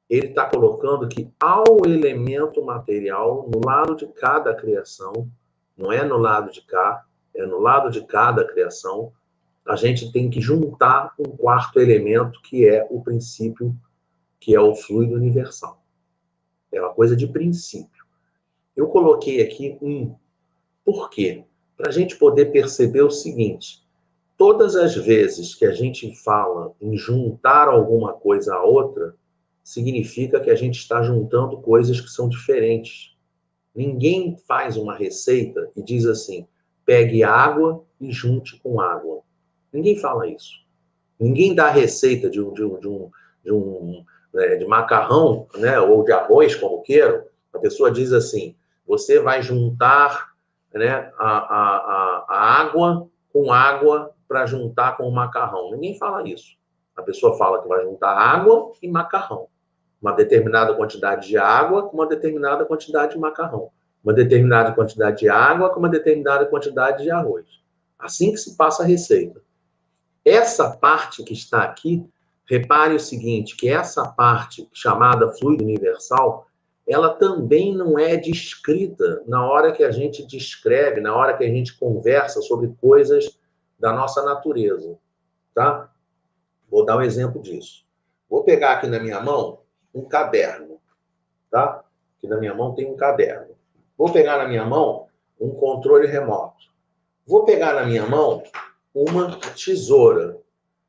ele está colocando que ao elemento material, no lado de cada criação, não é no lado de cá, é no lado de cada criação, a gente tem que juntar um 4º elemento, que é o princípio, que é o fluido universal. É uma coisa de princípio. Eu coloquei aqui Por quê? Para a gente poder perceber o seguinte: todas as vezes que a gente fala em juntar alguma coisa a outra, significa que a gente está juntando coisas que são diferentes. Ninguém faz uma receita e diz assim: pegue água e junte com água. Ninguém fala isso. Ninguém dá a receita de macarrão, né, ou de arroz, como queiram. A pessoa diz assim: você vai juntar, né, a água com água para juntar com o macarrão. Ninguém fala isso. A pessoa fala que vai juntar água e macarrão. Uma determinada quantidade de água com uma determinada quantidade de macarrão. Uma determinada quantidade de água com uma determinada quantidade de arroz. Assim que se passa a receita. Essa parte que está aqui, repare o seguinte, que essa parte chamada fluido universal, ela também não é descrita na hora que a gente descreve, na hora que a gente conversa sobre coisas da nossa natureza, tá? Vou dar um exemplo disso. Vou pegar aqui na minha mão um caderno, tá? Aqui na minha mão tem um caderno. Vou pegar na minha mão um controle remoto. Vou pegar na minha mão uma tesoura.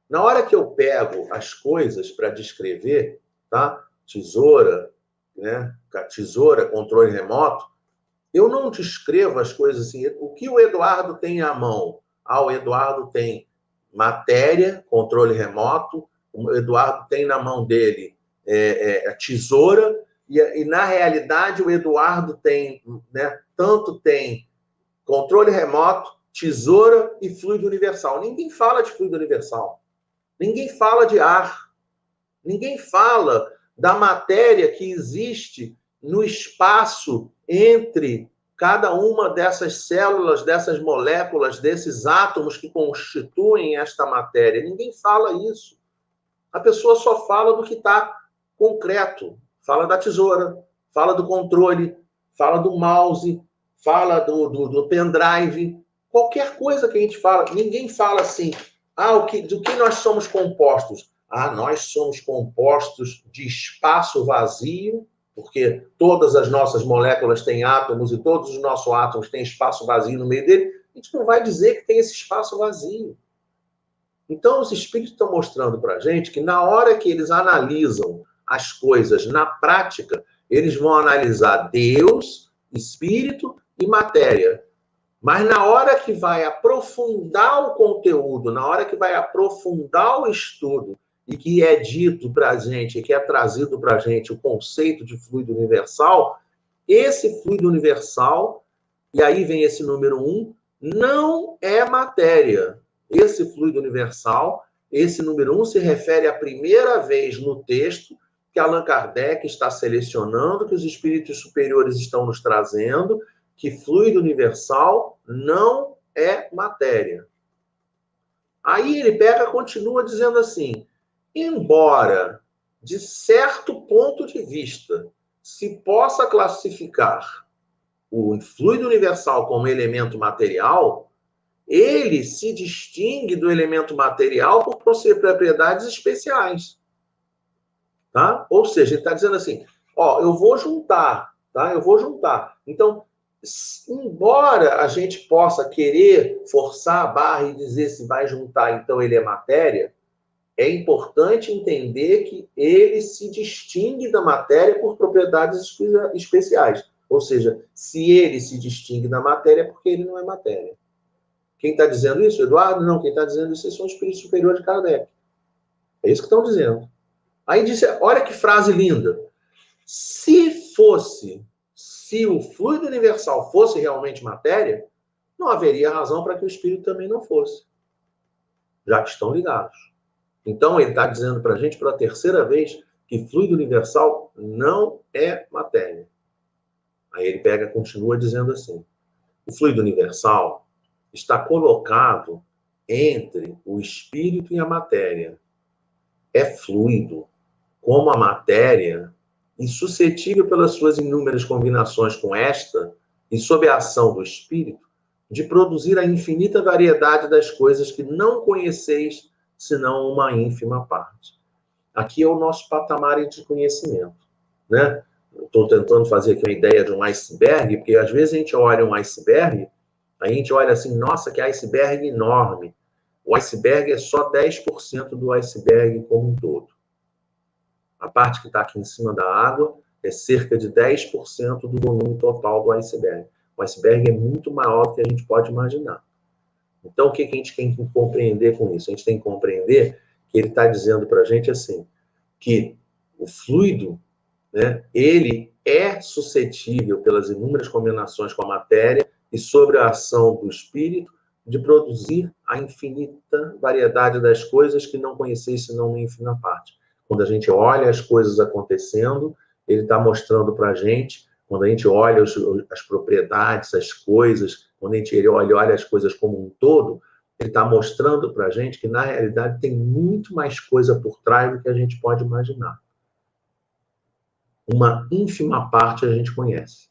Na hora que eu pego as coisas para descrever, tá? Tesoura, né? Tesoura, controle remoto, eu não descrevo as coisas assim. O que o Eduardo tem à mão? O Eduardo tem matéria, controle remoto, o Eduardo tem na mão dele a tesoura, e na realidade o Eduardo tem, né, tanto tem controle remoto, tesoura e fluido universal. Ninguém fala de fluido universal. Ninguém fala de ar. Ninguém fala da matéria que existe no espaço entre cada uma dessas células, dessas moléculas, desses átomos que constituem esta matéria. Ninguém fala isso. A pessoa só fala do que está concreto. Fala da tesoura, fala do controle, fala do mouse, fala do pendrive. Qualquer coisa que a gente fala, ninguém fala assim, do que nós somos compostos? Nós somos compostos de espaço vazio, porque todas as nossas moléculas têm átomos e todos os nossos átomos têm espaço vazio no meio dele, a gente não vai dizer que tem esse espaço vazio. Então, os espíritos estão mostrando para a gente que na hora que eles analisam as coisas na prática, eles vão analisar Deus, espírito e matéria. Mas na hora que vai aprofundar o conteúdo, na hora que vai aprofundar o estudo, e que é dito para a gente, que é trazido para a gente o conceito de fluido universal, esse fluido universal, e aí vem esse número 1, não é matéria. Esse fluido universal, esse número 1 se refere à primeira vez no texto que Allan Kardec está selecionando, que os espíritos superiores estão nos trazendo, que fluido universal não é matéria. Aí ele continua dizendo assim, embora, de certo ponto de vista, se possa classificar o fluido universal como elemento material, ele se distingue do elemento material por possuir propriedades especiais. Tá? Ou seja, ele está dizendo assim, ó, eu vou juntar, tá? Eu vou juntar. Então, embora a gente possa querer forçar a barra e dizer se vai juntar, então ele é matéria, é importante entender que ele se distingue da matéria por propriedades especiais. Ou seja, se ele se distingue da matéria, é porque ele não é matéria. Quem está dizendo isso? Eduardo? Não, quem está dizendo isso são os espíritos superiores de Kardec. É isso que estão dizendo. Aí disse, olha que frase linda. Se o fluido universal fosse realmente matéria, não haveria razão para que o espírito também não fosse. Já que estão ligados. Então, ele está dizendo para a gente, pela terceira vez, que fluido universal não é matéria. Aí ele continua dizendo assim, o fluido universal está colocado entre o espírito e a matéria. É fluido, como a matéria, e suscetível pelas suas inúmeras combinações com esta, e sob a ação do espírito, de produzir a infinita variedade das coisas que não conheceis, senão uma ínfima parte. Aqui é o nosso patamar de conhecimento, né? Estou tentando fazer aqui uma ideia de um iceberg, porque às vezes a gente olha um iceberg, a gente olha assim, nossa, que iceberg enorme. O iceberg é só 10% do iceberg como um todo. A parte que está aqui em cima da água é cerca de 10% do volume total do iceberg. O iceberg é muito maior do que a gente pode imaginar. Então, o que a gente tem que compreender com isso? A gente tem que compreender que ele está dizendo para a gente assim, que o fluido, né, ele é suscetível, pelas inúmeras combinações com a matéria e sobre a ação do espírito, de produzir a infinita variedade das coisas que não conheceis senão uma ínfima parte. Quando a gente olha as coisas acontecendo, ele está mostrando para a gente, quando a gente olha as propriedades, as coisas, quando a gente olha as coisas como um todo, ele está mostrando para a gente que, na realidade, tem muito mais coisa por trás do que a gente pode imaginar. Uma ínfima parte a gente conhece.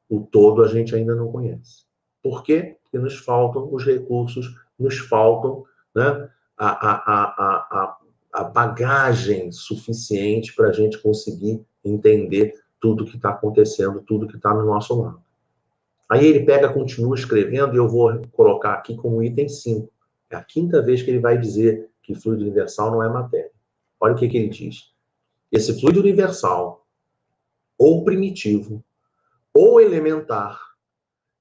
O todo a gente ainda não conhece. Por quê? Porque nos faltam os recursos, nos faltam, né, a bagagem suficiente para a gente conseguir entender tudo que está acontecendo, tudo que está no nosso lado. Aí ele continua escrevendo, e eu vou colocar aqui como item 5. É a quinta vez que ele vai dizer que fluido universal não é matéria. Olha o que ele diz. Esse fluido universal, ou primitivo, ou elementar,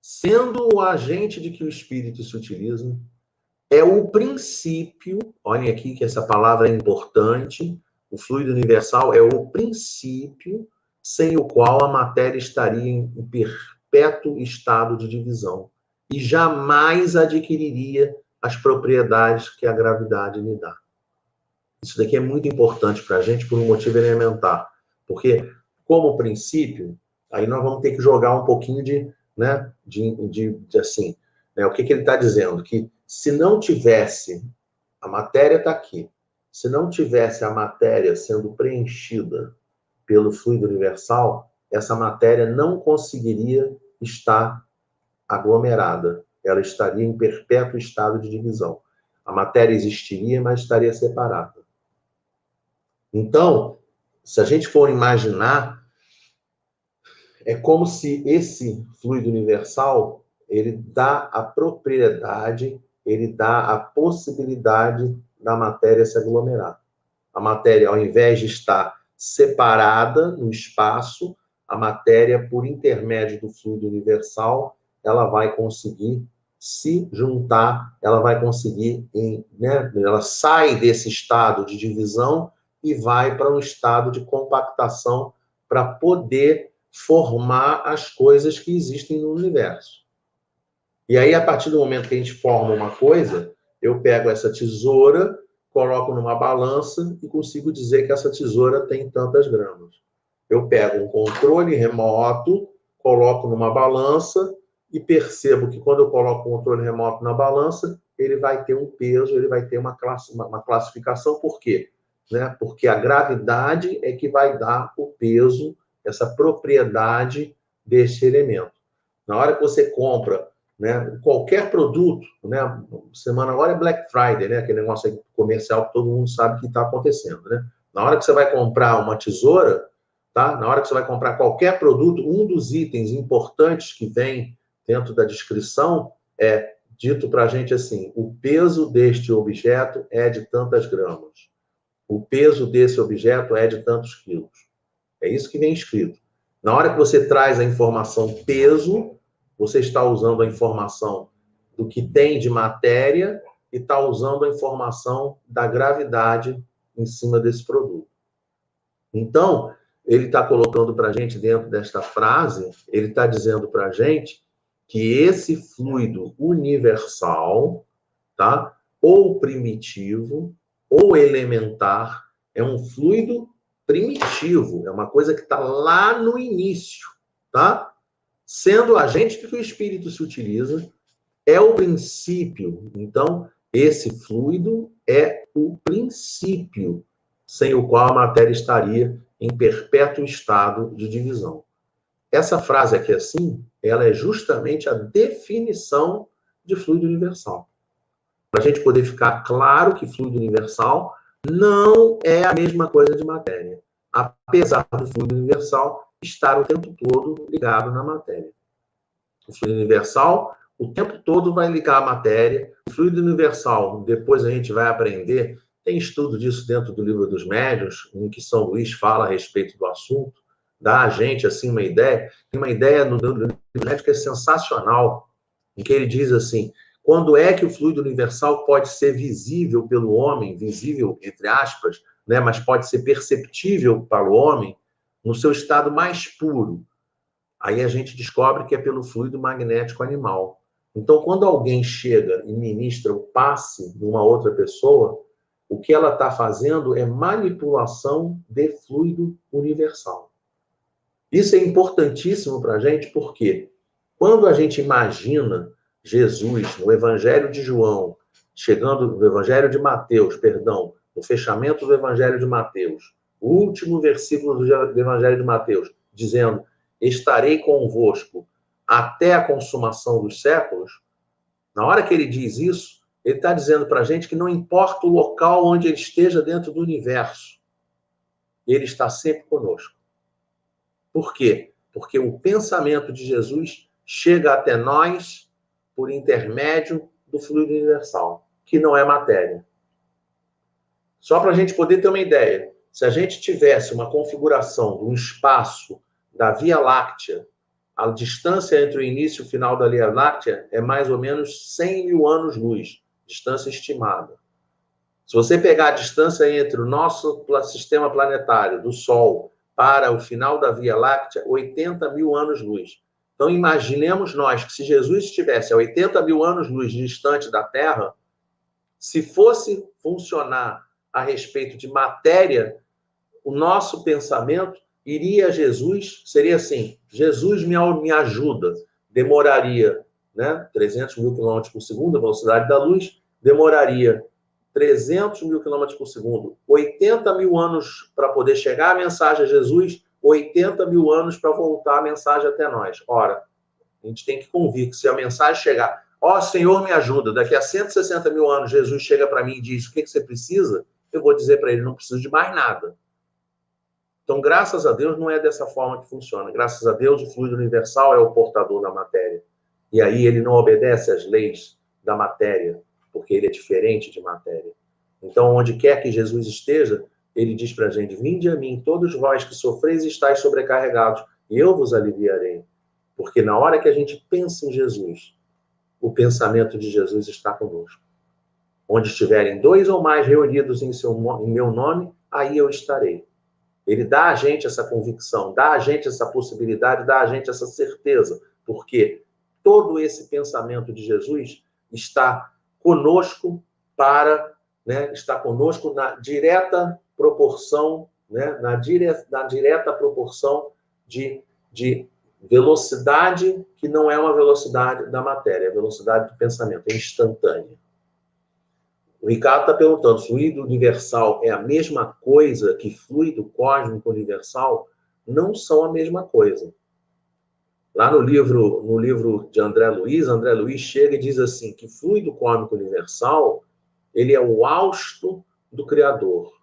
sendo o agente de que o espírito se utiliza, é o princípio, olhem aqui que essa palavra é importante, o fluido universal é o princípio sem o qual a matéria estaria em perpétuo estado de divisão e jamais adquiriria as propriedades que a gravidade lhe dá. Isso daqui é muito importante para a gente por um motivo elementar, porque, como princípio, aí nós vamos ter que jogar um pouquinho assim, né? O que ele está dizendo? Que se não tivesse, a matéria está aqui, se não tivesse a matéria sendo preenchida pelo fluido universal, essa matéria não conseguiria estar aglomerada, ela estaria em perpétuo estado de divisão. A matéria existiria, mas estaria separada. Então, se a gente for imaginar, é como se esse fluido universal ele dá a propriedade, ele dá a possibilidade da matéria se aglomerar. A matéria, ao invés de estar separada no espaço, a matéria, por intermédio do fluido universal, ela vai conseguir se juntar, ela vai conseguir, né, ela sai desse estado de divisão e vai para um estado de compactação para poder formar as coisas que existem no universo. E aí, a partir do momento que a gente forma uma coisa, eu pego essa tesoura, coloco numa balança e consigo dizer que essa tesoura tem tantas gramas. Eu pego um controle remoto, coloco numa balança e percebo que quando eu coloco o controle remoto na balança, ele vai ter um peso, ele vai ter uma classificação. Por quê? Né? Porque a gravidade é que vai dar o peso, essa propriedade desse elemento. Na hora que você compra, né, qualquer produto, né, semana agora é Black Friday, né, aquele negócio comercial que todo mundo sabe que está acontecendo, né? Na hora que você vai comprar uma tesoura, tá? Na hora que você vai comprar qualquer produto, um dos itens importantes que vem dentro da descrição é dito para a gente assim: o peso deste objeto é de tantas gramas. O peso desse objeto é de tantos quilos. É isso que vem escrito. Na hora que você traz a informação peso, você está usando a informação do que tem de matéria e está usando a informação da gravidade em cima desse produto. Então, ele está colocando para a gente, dentro desta frase, ele está dizendo para a gente que esse fluido universal, tá? Ou primitivo, ou elementar, é um fluido primitivo, é uma coisa que está lá no início, tá? Sendo a agente que o espírito se utiliza, é o princípio. Então, esse fluido é o princípio, sem o qual a matéria estaria em perpétuo estado de divisão. Essa frase aqui assim, ela é justamente a definição de fluido universal. Para a gente poder ficar claro que fluido universal não é a mesma coisa de matéria, apesar do fluido universal estar o tempo todo ligado na matéria. O fluido universal, o tempo todo vai ligar a matéria. O fluido universal, depois a gente vai aprender, tem estudo disso dentro do Livro dos Médiuns, em que São Luís fala a respeito do assunto, dá a gente assim uma ideia. Tem uma ideia no Livro dos Médiuns que é sensacional, em que ele diz assim: quando é que o fluido universal pode ser visível pelo homem, visível entre aspas, né, mas pode ser perceptível para o homem no seu estado mais puro? Aí a gente descobre que é pelo fluido magnético animal. Então, quando alguém chega e ministra o passe de uma outra pessoa, o que ela está fazendo é manipulação de fluido universal. Isso é importantíssimo para a gente, porque quando a gente imagina Jesus no Evangelho de João, chegando no Evangelho de Mateus, perdão, no fechamento do Evangelho de Mateus, o último versículo do Evangelho de Mateus, dizendo: estarei convosco até a consumação dos séculos. Na hora que ele diz isso, ele está dizendo para a gente que não importa o local onde ele esteja dentro do universo, ele está sempre conosco. Por quê? Porque o pensamento de Jesus chega até nós por intermédio do fluido universal, que não é matéria. Só para a gente poder ter uma ideia, se a gente tivesse uma configuração de um espaço da Via Láctea, a distância entre o início e o final da Via Láctea é mais ou menos 100 mil anos-luz, distância estimada. Se você pegar a distância entre o nosso sistema planetário, do Sol, para o final da Via Láctea, 80 mil anos-luz. Então, imaginemos nós que se Jesus estivesse a 80 mil anos-luz distante da Terra, se fosse funcionar a respeito de matéria, o nosso pensamento iria a Jesus, seria assim: Jesus me ajuda. Demoraria, né, 300 mil quilômetros por segundo, a velocidade da luz, demoraria 300 mil quilômetros por segundo, 80 mil anos para poder chegar a mensagem a Jesus, 80 mil anos para voltar a mensagem até nós. Ora, a gente tem que convir que se a mensagem chegar, ó, Senhor, me ajuda, daqui a 160 mil anos Jesus chega para mim e diz: o que você precisa? Eu vou dizer para ele: não preciso de mais nada. Então, graças a Deus, não é dessa forma que funciona. Graças a Deus, o fluido universal é o portador da matéria. E aí ele não obedece às leis da matéria, porque ele é diferente de matéria. Então, onde quer que Jesus esteja, ele diz para a gente: vinde a mim, todos vós que sofreis e estáis sobrecarregados, e eu vos aliviarei. Porque na hora que a gente pensa em Jesus, o pensamento de Jesus está conosco. Onde estiverem 2 ou mais reunidos em meu nome, aí eu estarei. Ele dá a gente essa convicção, dá a gente essa possibilidade, dá a gente essa certeza, porque todo esse pensamento de Jesus está conosco está conosco na direta proporção, na direta proporção de velocidade que não é uma velocidade da matéria, é velocidade do pensamento, é instantânea. O Ricardo está perguntando, fluido universal é a mesma coisa que fluido cósmico universal? Não são a mesma coisa. Lá no livro de André Luiz chega e diz assim, que fluido cósmico universal, ele é o hausto do Criador.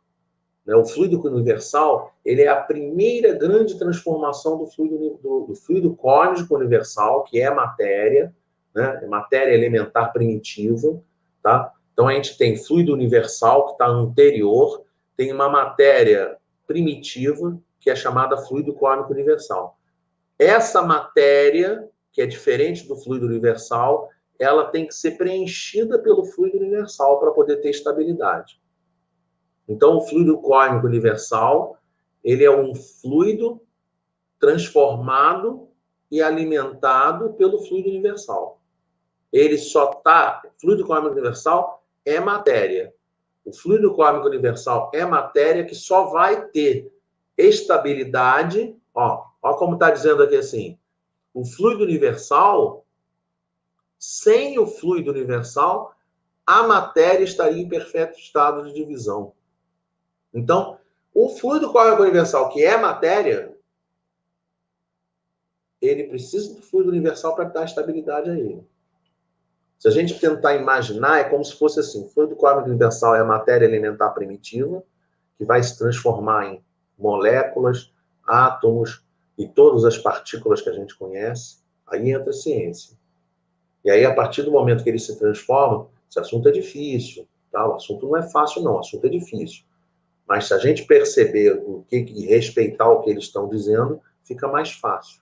O fluido universal, ele é a primeira grande transformação do fluido cósmico universal, que é matéria, matéria elementar primitiva, tá? Então, a gente tem fluido universal, que está anterior, tem uma matéria primitiva, que é chamada fluido cósmico universal. Essa matéria, que é diferente do fluido universal, ela tem que ser preenchida pelo fluido universal para poder ter estabilidade. Então, o fluido cósmico universal, ele é um fluido transformado e alimentado pelo fluido universal. Ele só está... Fluido cósmico universal é matéria. O fluido cósmico universal é matéria que só vai ter estabilidade. Ó como está dizendo aqui assim. O fluido universal, sem o fluido universal, a matéria estaria em perfeito estado de divisão. Então, o fluido cósmico universal, que é matéria, ele precisa do fluido universal para dar estabilidade a ele. Se a gente tentar imaginar, é como se fosse assim, o fluido cósmico universal é a matéria elementar primitiva, que vai se transformar em moléculas, átomos e todas as partículas que a gente conhece. Aí entra a ciência. E aí, a partir do momento que ele se transforma, esse assunto é difícil, tá? O assunto não é fácil, não, o assunto é difícil. Mas se a gente perceber e respeitar o que eles estão dizendo, fica mais fácil.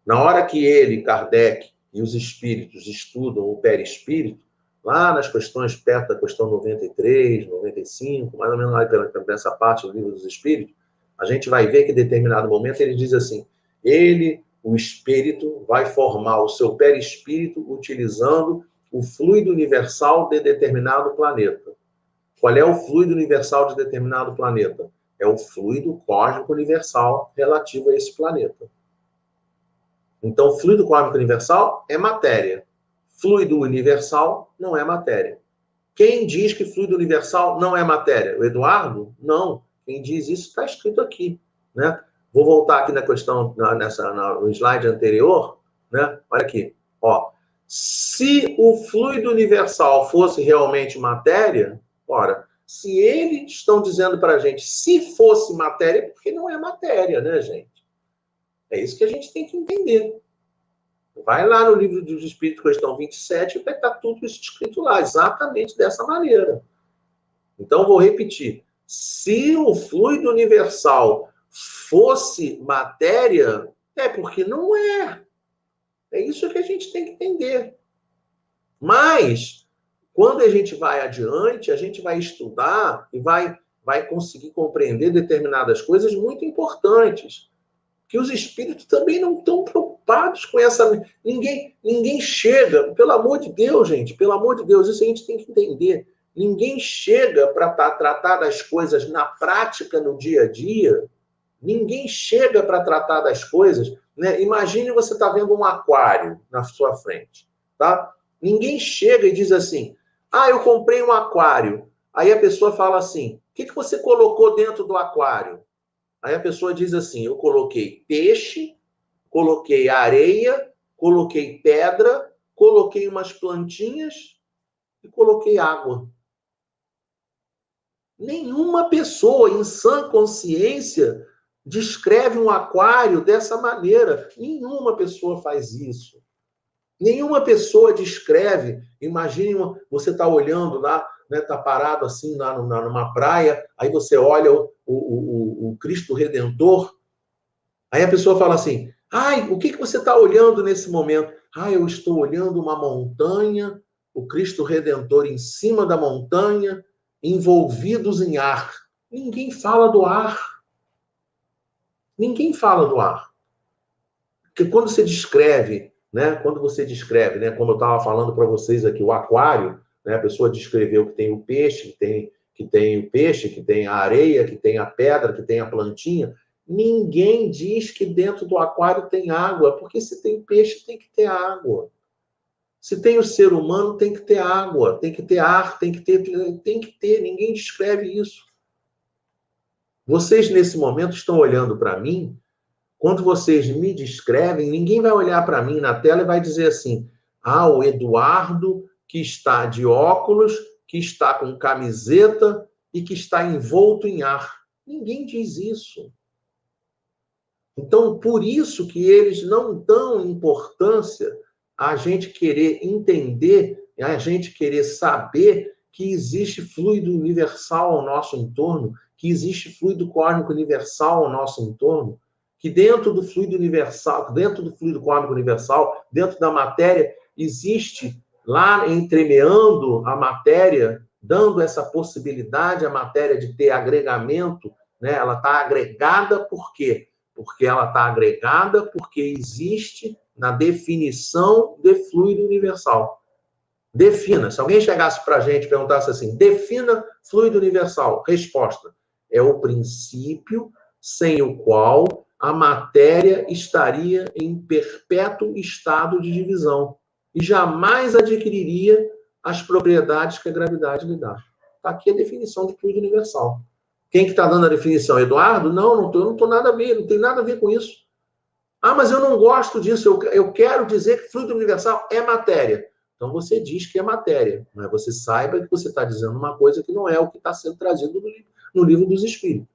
Na hora que ele, Kardec, e os espíritos estudam o perispírito, lá nas questões perto da questão 93, 95, mais ou menos lá nessa parte do livro dos espíritos, a gente vai ver que em determinado momento ele diz assim, o espírito, vai formar o seu perispírito utilizando o fluido universal de determinado planeta. Qual é o fluido universal de determinado planeta? É o fluido cósmico universal relativo a esse planeta. Então, fluido cósmico universal é matéria. Fluido universal não é matéria. Quem diz que fluido universal não é matéria? O Eduardo? Não. Quem diz isso está escrito aqui, né? Vou voltar aqui na questão, no slide anterior, né? Olha aqui, ó. Se o fluido universal fosse realmente matéria, ora, se eles estão dizendo para a gente, se fosse matéria, porque não é matéria, né, gente? É isso que a gente tem que entender. Vai lá no livro dos Espíritos, questão 27, vai estar tudo isso escrito lá, exatamente dessa maneira. Então, vou repetir. Se o fluido universal fosse matéria, é porque não é. É isso que a gente tem que entender. Mas, quando a gente vai adiante, a gente vai estudar e vai conseguir compreender determinadas coisas muito importantes. Que os espíritos também não estão preocupados com essa... Ninguém chega, pelo amor de Deus, gente, pelo amor de Deus, isso a gente tem que entender. Ninguém chega para tratar das coisas na prática, no dia a dia. Ninguém chega para tratar das coisas, né? Imagine você está vendo um aquário na sua frente, tá? Ninguém chega e diz assim, eu comprei um aquário. Aí a pessoa fala assim, o que você colocou dentro do aquário? Aí a pessoa diz assim, eu coloquei peixe, coloquei areia, coloquei pedra, coloquei umas plantinhas e coloquei água. Nenhuma pessoa em sã consciência descreve um aquário dessa maneira. Nenhuma pessoa faz isso. Nenhuma pessoa descreve, imagine, você está olhando lá, né, tá parado assim numa praia, aí você olha o Cristo Redentor, aí a pessoa fala assim, ai, o que você está olhando nesse momento? Ah, eu estou olhando uma montanha, o Cristo Redentor em cima da montanha, envolvidos em ar. Ninguém fala do ar. Ninguém fala do ar. Porque quando você descreve, né, como eu estava falando para vocês aqui, o aquário, né, a pessoa descreveu que tem o peixe, que tem a areia, que tem a pedra, que tem a plantinha. Ninguém diz que dentro do aquário tem água, porque se tem peixe, tem que ter água. Se tem o ser humano, tem que ter água, tem que ter ar, tem que ter, ninguém descreve isso. Vocês, nesse momento, estão olhando para mim. Quando vocês me descrevem, ninguém vai olhar para mim na tela e vai dizer assim, ah, o Eduardo que está de óculos, que está com camiseta e que está envolto em ar. Ninguém diz isso. Então, por isso que eles não dão importância a gente querer entender, a gente querer saber que existe fluido universal ao nosso entorno, que existe fluido cósmico universal ao nosso entorno, que dentro do fluido universal, dentro do fluido cósmico universal, dentro da matéria, existe lá entremeando a matéria, dando essa possibilidade à matéria de ter agregamento, né? Ela está agregada por quê? Porque ela está agregada porque existe na definição de fluido universal. Defina. Se alguém chegasse para a gente e perguntasse assim, defina fluido universal. Resposta. É o princípio sem o qual a matéria estaria em perpétuo estado de divisão e jamais adquiriria as propriedades que a gravidade lhe dá. Está aqui a definição de fluido universal. Quem que está dando a definição? Eduardo? Não estou nada a ver, não tem nada a ver com isso. Ah, mas eu não gosto disso, eu quero dizer que fluido universal é matéria. Então você diz que é matéria, mas você saiba que você está dizendo uma coisa que não é o que está sendo trazido no livro dos Espíritos.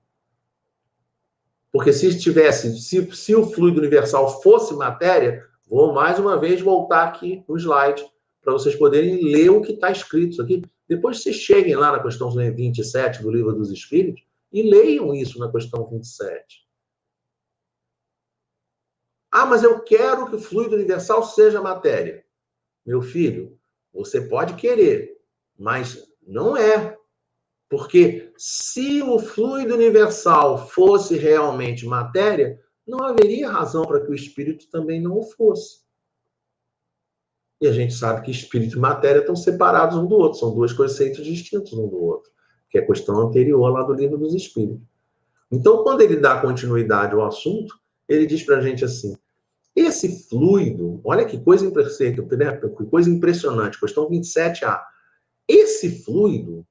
Porque se o fluido universal fosse matéria, vou mais uma vez voltar aqui no slide, para vocês poderem ler o que está escrito isso aqui. Depois vocês cheguem lá na questão 27 do livro dos Espíritos e leiam isso na questão 27. Ah, mas eu quero que o fluido universal seja matéria. Meu filho, você pode querer, mas não é. Porque se o fluido universal fosse realmente matéria, não haveria razão para que o espírito também não o fosse. E a gente sabe que espírito e matéria estão separados um do outro, são dois conceitos distintos um do outro, que é a questão anterior lá do livro dos Espíritos. Então, quando ele dá continuidade ao assunto, ele diz para a gente assim, esse fluido, olha que coisa impressionante, questão 27A, esse fluido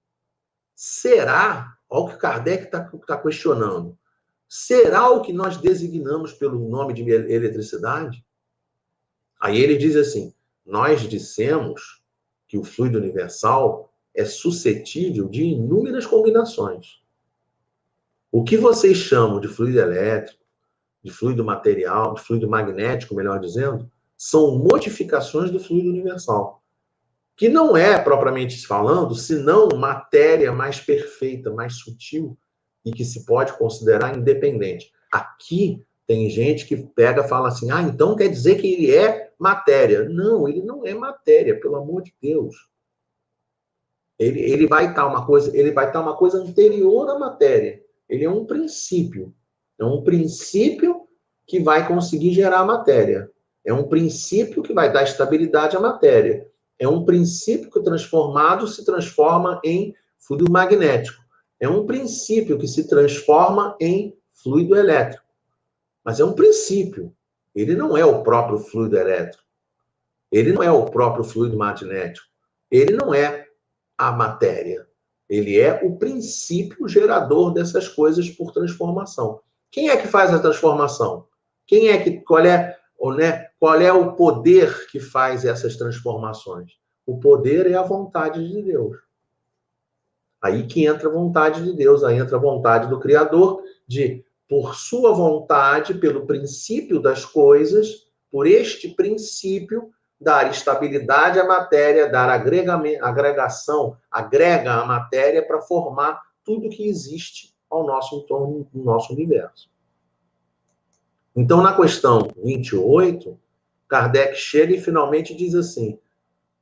será, olha o que Kardec está questionando, será o que nós designamos pelo nome de eletricidade? Aí ele diz assim, nós dissemos que o fluido universal é suscetível de inúmeras combinações. O que vocês chamam de fluido elétrico, de fluido material, de fluido magnético, melhor dizendo, são modificações do fluido universal, que não é, propriamente falando, senão matéria mais perfeita, mais sutil, e que se pode considerar independente. Aqui tem gente que pega e fala assim, então quer dizer que ele é matéria. Não, ele não é matéria, pelo amor de Deus. Ele vai estar uma coisa anterior à matéria. Ele é um princípio. É um princípio que vai conseguir gerar matéria. É um princípio que vai dar estabilidade à matéria. É um princípio que transformado se transforma em fluido magnético. É um princípio que se transforma em fluido elétrico. Mas é um princípio. Ele não é o próprio fluido elétrico. Ele não é o próprio fluido magnético. Ele não é a matéria. Ele é o princípio gerador dessas coisas por transformação. Quem é que faz a transformação? Qual é o poder que faz essas transformações? O poder é a vontade de Deus. Aí que entra a vontade de Deus, aí entra a vontade do Criador de, por sua vontade, pelo princípio das coisas, por este princípio, dar estabilidade à matéria, dar agregação, agrega a matéria para formar tudo que existe ao nosso entorno, no nosso universo. Então, na questão 28, Kardec chega e finalmente diz assim: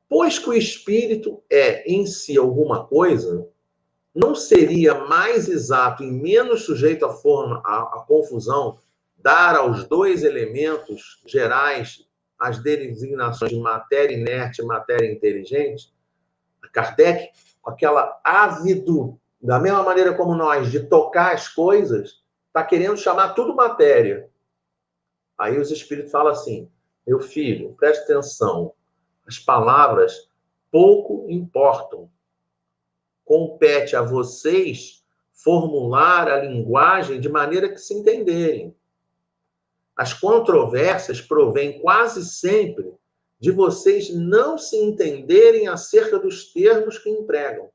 pois que o espírito é em si alguma coisa, não seria mais exato e menos sujeito à confusão dar aos dois elementos gerais as designações de matéria inerte e matéria inteligente? Kardec, com aquela ávido, da mesma maneira como nós, de tocar as coisas, está querendo chamar tudo matéria. Aí os espíritos falam assim: meu filho, preste atenção, as palavras pouco importam. Compete a vocês formular a linguagem de maneira que se entenderem. As controvérsias provêm quase sempre de vocês não se entenderem acerca dos termos que empregam,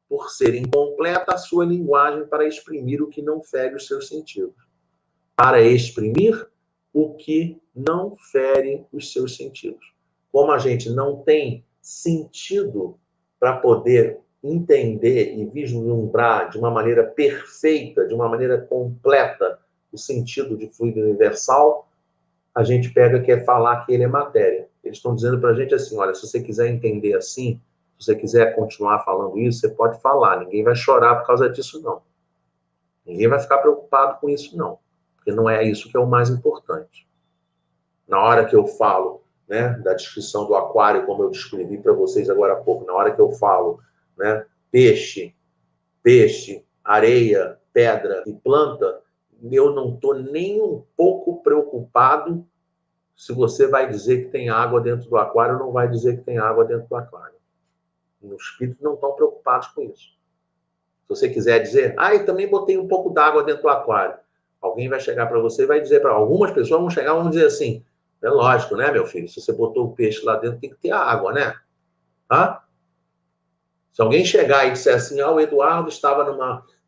por ser incompleta a sua linguagem para exprimir o que não fere os seus sentidos. Para exprimir o que não fere os seus sentidos. Como a gente não tem sentido para poder entender e vislumbrar de uma maneira perfeita, de uma maneira completa, o sentido de fluido universal, a gente pega que é falar que ele é matéria. Eles estão dizendo para a gente assim: olha, se você quiser entender assim, se você quiser continuar falando isso, você pode falar. Ninguém vai chorar por causa disso, não. Ninguém vai ficar preocupado com isso, não. Porque não é isso que é o mais importante. Na hora que eu falo, né, da descrição do aquário, como eu descrevi para vocês agora há pouco, na hora que eu falo, né, peixe, areia, pedra e planta, eu não estou nem um pouco preocupado se você vai dizer que tem água dentro do aquário ou não vai dizer que tem água dentro do aquário. Os espíritos não estão preocupados com isso. Se você quiser dizer, eu também botei um pouco d'água dentro do aquário, alguém vai chegar para você e vai dizer para algumas pessoas, vão chegar e vão dizer assim: é lógico, né, meu filho? Se você botou o peixe lá dentro, tem que ter água, né? Tá? Se alguém chegar e disser assim: o Eduardo estava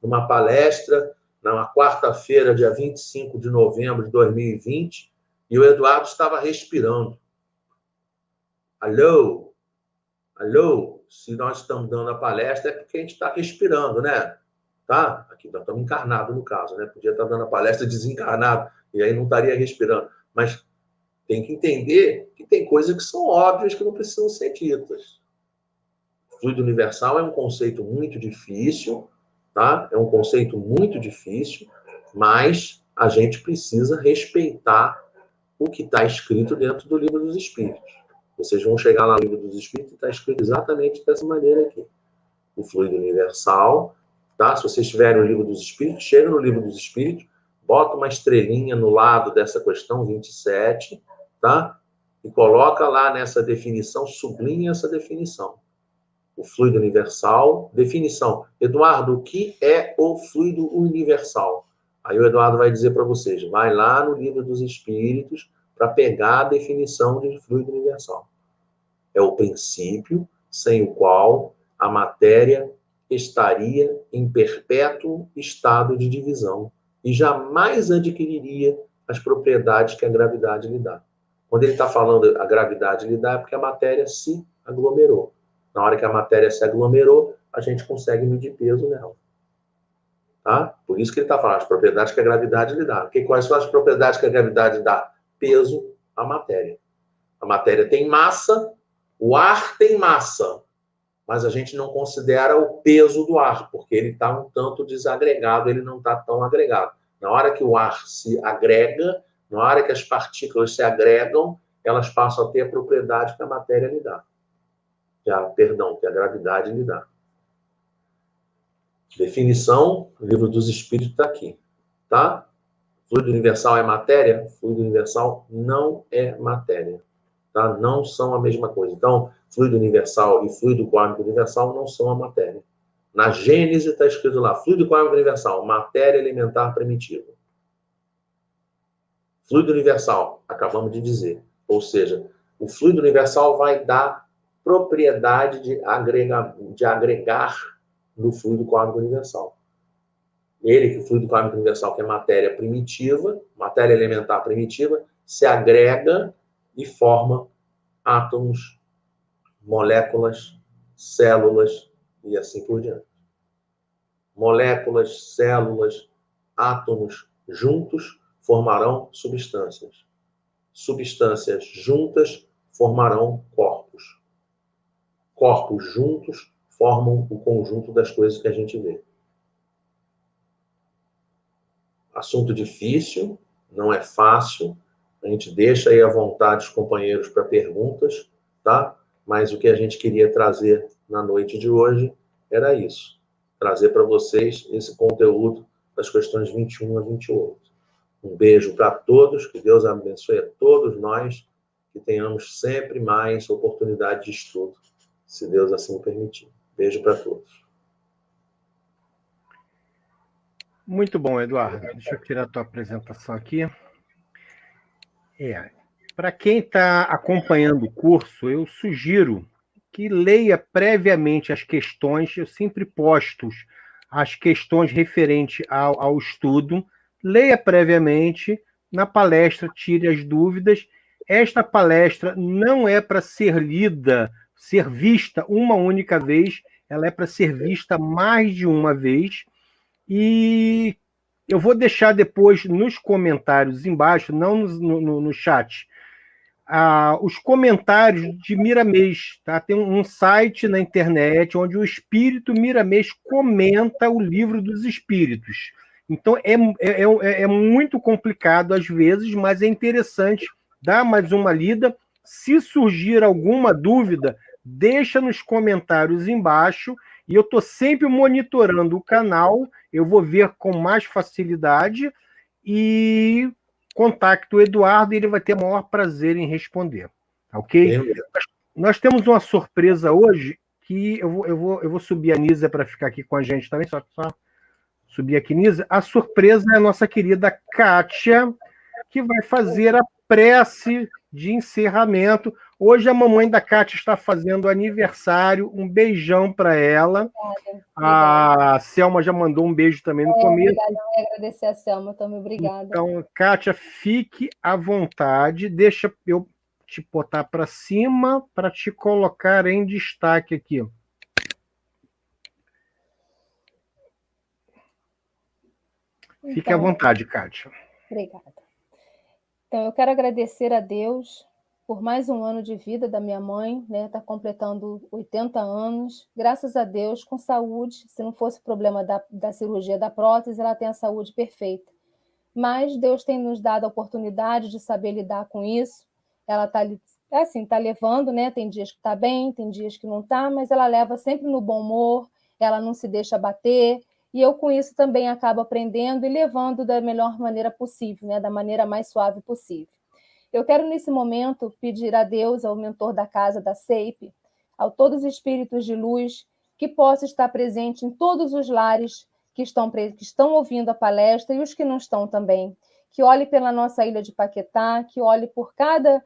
numa palestra na quarta-feira, dia 25 de novembro de 2020, e o Eduardo estava respirando. Alô? Se nós estamos dando a palestra, é porque a gente está respirando, né? Tá? Aqui nós estamos encarnados, no caso, né? Podia estar dando a palestra desencarnado, e aí não estaria respirando. Mas tem que entender que tem coisas que são óbvias que não precisam ser ditas. O fluido universal é um conceito muito difícil, tá? É um conceito muito difícil, mas a gente precisa respeitar o que está escrito dentro do Livro dos Espíritos. Vocês vão chegar lá no Livro dos Espíritos e está escrito exatamente dessa maneira aqui. O fluido universal, tá? Se vocês tiverem o Livro dos Espíritos, chega no Livro dos Espíritos, bota uma estrelinha no lado dessa questão 27, tá? E coloca lá nessa definição, sublinha essa definição. O fluido universal, definição. Eduardo, o que é o fluido universal? Aí o Eduardo vai dizer para vocês, vai lá no Livro dos Espíritos para pegar a definição de fluido universal. É o princípio sem o qual a matéria estaria em perpétuo estado de divisão e jamais adquiriria as propriedades que a gravidade lhe dá. Quando ele está falando a gravidade lhe dá, é porque a matéria se aglomerou. Na hora que a matéria se aglomerou, a gente consegue medir peso nela. Tá? Por isso que ele está falando as propriedades que a gravidade lhe dá. Quais são as propriedades que a gravidade dá? Peso à matéria. A matéria tem massa, o ar tem massa, mas a gente não considera o peso do ar, porque ele está um tanto desagregado, ele não está tão agregado. Na hora que o ar se agrega, na hora que as partículas se agregam, elas passam a ter a propriedade que a matéria lhe dá. Que a gravidade lhe dá. Definição, o Livro dos Espíritos está aqui. Tá? Fluido universal é matéria? Fluido universal não é matéria. Tá? Não são a mesma coisa. Então, fluido universal e fluido quântico universal não são a matéria. Na Gênese está escrito lá, fluido quântico universal, matéria elementar primitiva. Fluido universal, acabamos de dizer. Ou seja, o fluido universal vai dar propriedade de agregar no fluido quântico universal. Ele, que o fluido quântico universal, que é matéria primitiva, matéria elementar primitiva, se agrega e forma átomos, moléculas, células e assim por diante. Moléculas, células, átomos juntos formarão substâncias. Substâncias juntas formarão corpos. Corpos juntos formam o conjunto das coisas que a gente vê. Assunto difícil, não é fácil. A gente deixa aí à vontade os companheiros para perguntas, tá? Mas o que a gente queria trazer na noite de hoje era isso. Trazer para vocês esse conteúdo das questões 21 a 28. Um beijo para todos, que Deus abençoe a todos nós, que tenhamos sempre mais oportunidade de estudo, se Deus assim permitir. Beijo para todos. Muito bom, Eduardo. Deixa eu tirar a tua apresentação aqui. Para quem está acompanhando o curso, eu sugiro que leia previamente as questões. Eu sempre posto as questões referentes ao estudo. Leia previamente, na palestra tire as dúvidas. Esta palestra não é para ser lida, ser vista uma única vez, ela é para ser vista mais de uma vez. E eu vou deixar depois nos comentários embaixo, não no chat, os comentários de Miramês. Tá? Tem um site na internet onde o Espírito Miramês comenta o Livro dos Espíritos. Então, é muito complicado às vezes, mas é interessante dar mais uma lida. Se surgir alguma dúvida, deixa nos comentários embaixo, e eu estou sempre monitorando o canal, eu vou ver com mais facilidade, e contacto o Eduardo, e ele vai ter o maior prazer em responder. Ok? Nós temos uma surpresa hoje, que eu vou subir a Nisa para ficar aqui com a gente também, só subir aqui, Nisa. A surpresa é a nossa querida Kátia, que vai fazer a prece de encerramento. Hoje a mamãe da Kátia está fazendo aniversário. Um beijão para ela. Obrigada. A Selma já mandou um beijo também no começo. Obrigada, eu ia agradecer a Selma também, obrigada. Então, Kátia, fique à vontade. Deixa eu te botar para cima para te colocar em destaque aqui. Fique à vontade, Kátia. Obrigada. Então, eu quero agradecer a Deus por mais um ano de vida da minha mãe, né? Está completando 80 anos. Graças a Deus, com saúde. Se não fosse o problema da cirurgia da prótese, ela tem a saúde perfeita. Mas Deus tem nos dado a oportunidade de saber lidar com isso. Ela está levando, né? Tem dias que está bem, tem dias que não está, mas ela leva sempre no bom humor, ela não se deixa bater. E eu, com isso, também acabo aprendendo e levando da melhor maneira possível, né? Da maneira mais suave possível. Eu quero, nesse momento, pedir a Deus, ao mentor da casa da SEIP, a todos os espíritos de luz, que possa estar presente em todos os lares que estão ouvindo a palestra e os que não estão também. Que olhe pela nossa ilha de Paquetá, que olhe por cada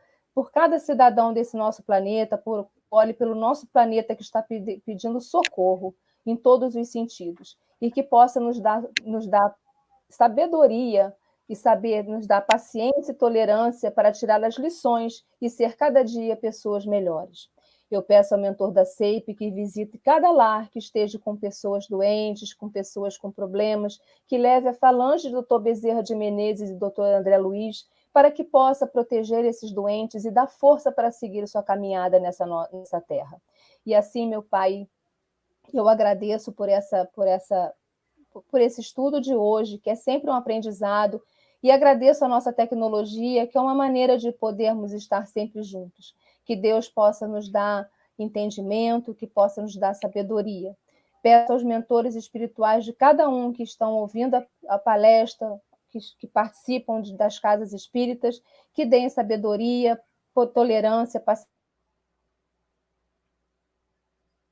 cidadão desse nosso planeta, olhe pelo nosso planeta que está pedindo socorro em todos os sentidos. E que possa nos dar sabedoria e saber nos dar paciência e tolerância para tirar as lições e ser cada dia pessoas melhores. Eu peço ao mentor da SEIP que visite cada lar que esteja com pessoas doentes, com pessoas com problemas, que leve a falange do Dr. Bezerra de Menezes e do Dr. André Luiz, para que possa proteger esses doentes e dar força para seguir sua caminhada nessa terra. E assim, meu Pai, eu agradeço por esse estudo de hoje, que é sempre um aprendizado, e agradeço a nossa tecnologia, que é uma maneira de podermos estar sempre juntos. Que Deus possa nos dar entendimento, que possa nos dar sabedoria. Peço aos mentores espirituais de cada um que estão ouvindo a palestra, que participam das casas espíritas, que deem sabedoria, tolerância, paciência.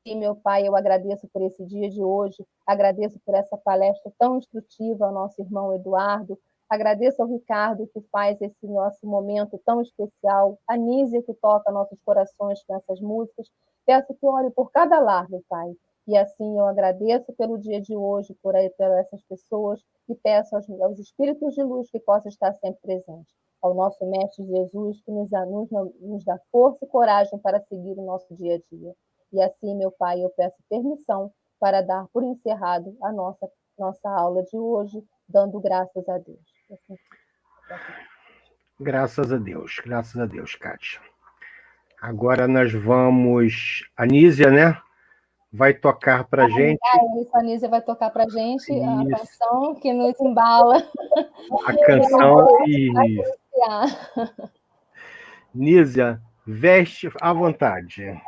E, meu Pai, eu agradeço por esse dia de hoje, agradeço por essa palestra tão instrutiva ao nosso irmão Eduardo, agradeço ao Ricardo, que faz esse nosso momento tão especial, a Nízia, que toca nossos corações com essas músicas. Peço que ore por cada lar, meu Pai. E assim eu agradeço pelo dia de hoje, por essas pessoas, e peço aos espíritos de luz que possam estar sempre presentes. ao nosso Mestre Jesus, que nos dá força e coragem para seguir o nosso dia a dia. E assim, meu Pai, eu peço permissão para dar por encerrado a nossa aula de hoje, dando graças a Deus. Graças a Deus, Kátia. Agora nós vamos... A Nízia, né? Vai tocar para a gente. A Nízia vai tocar para a gente a canção que nos embala. A canção e... Nízia, veste à vontade.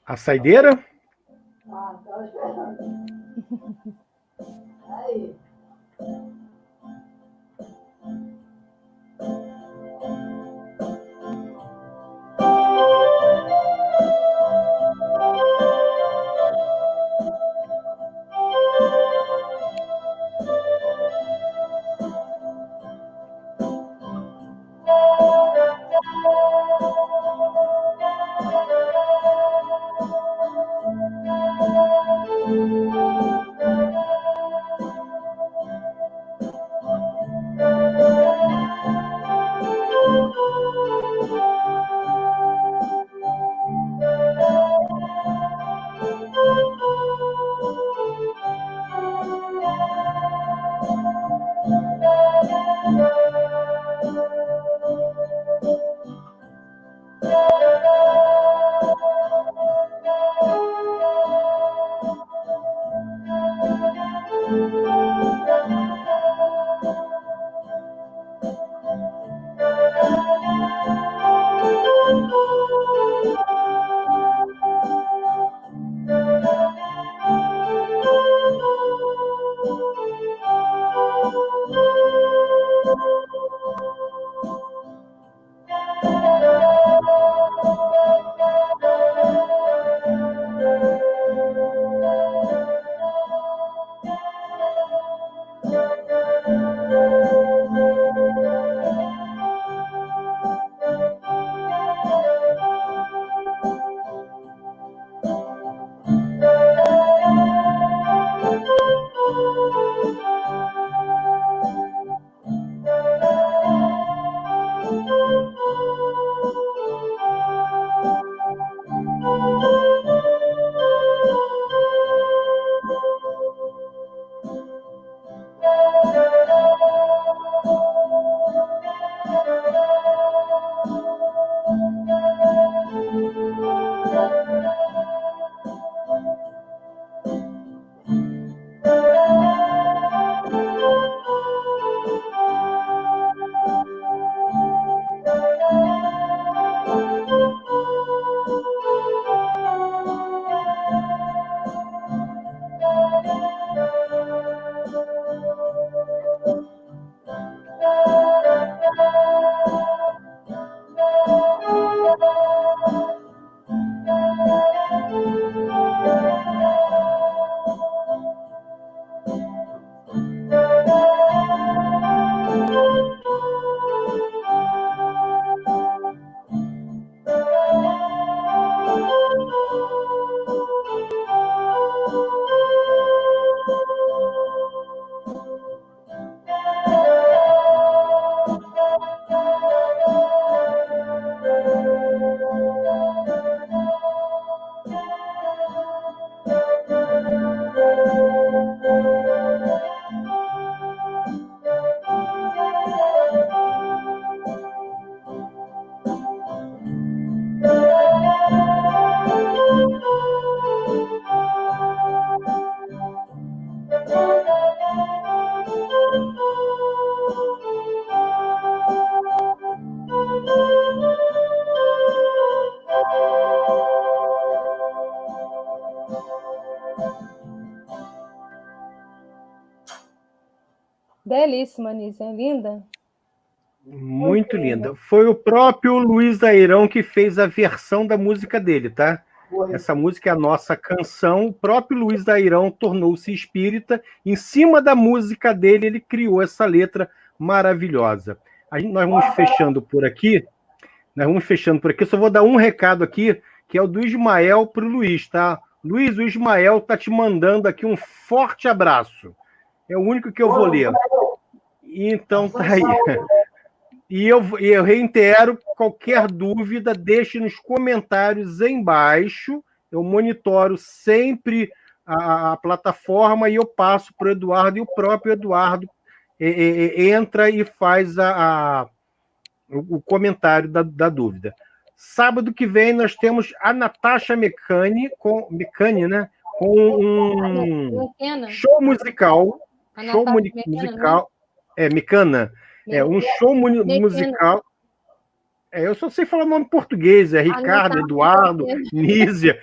A saideira? Ah, tô esperando. Aí. Belíssima, Nízia. Linda. Muito linda. Foi o próprio Luiz Airão que fez a versão da música dele, tá? Essa música é a nossa canção. O próprio Luiz Airão tornou-se espírita. Em cima da música dele, ele criou essa letra maravilhosa. Nós vamos fechando por aqui. Eu só vou dar um recado aqui, que é o do Ismael para o Luiz, tá? Luiz, o Ismael está te mandando aqui um forte abraço. É o único que eu vou ler. Então, tá aí. E eu reitero, qualquer dúvida, deixe nos comentários embaixo. Eu monitoro sempre a plataforma e eu passo para o Eduardo, e o próprio Eduardo entra e faz o comentário da dúvida. Sábado que vem nós temos a Natasha Mecani, né? Com um show musical. Mecana. Um show musical. Eu só sei falar o nome em português, Ricardo, Eduardo, Nízia.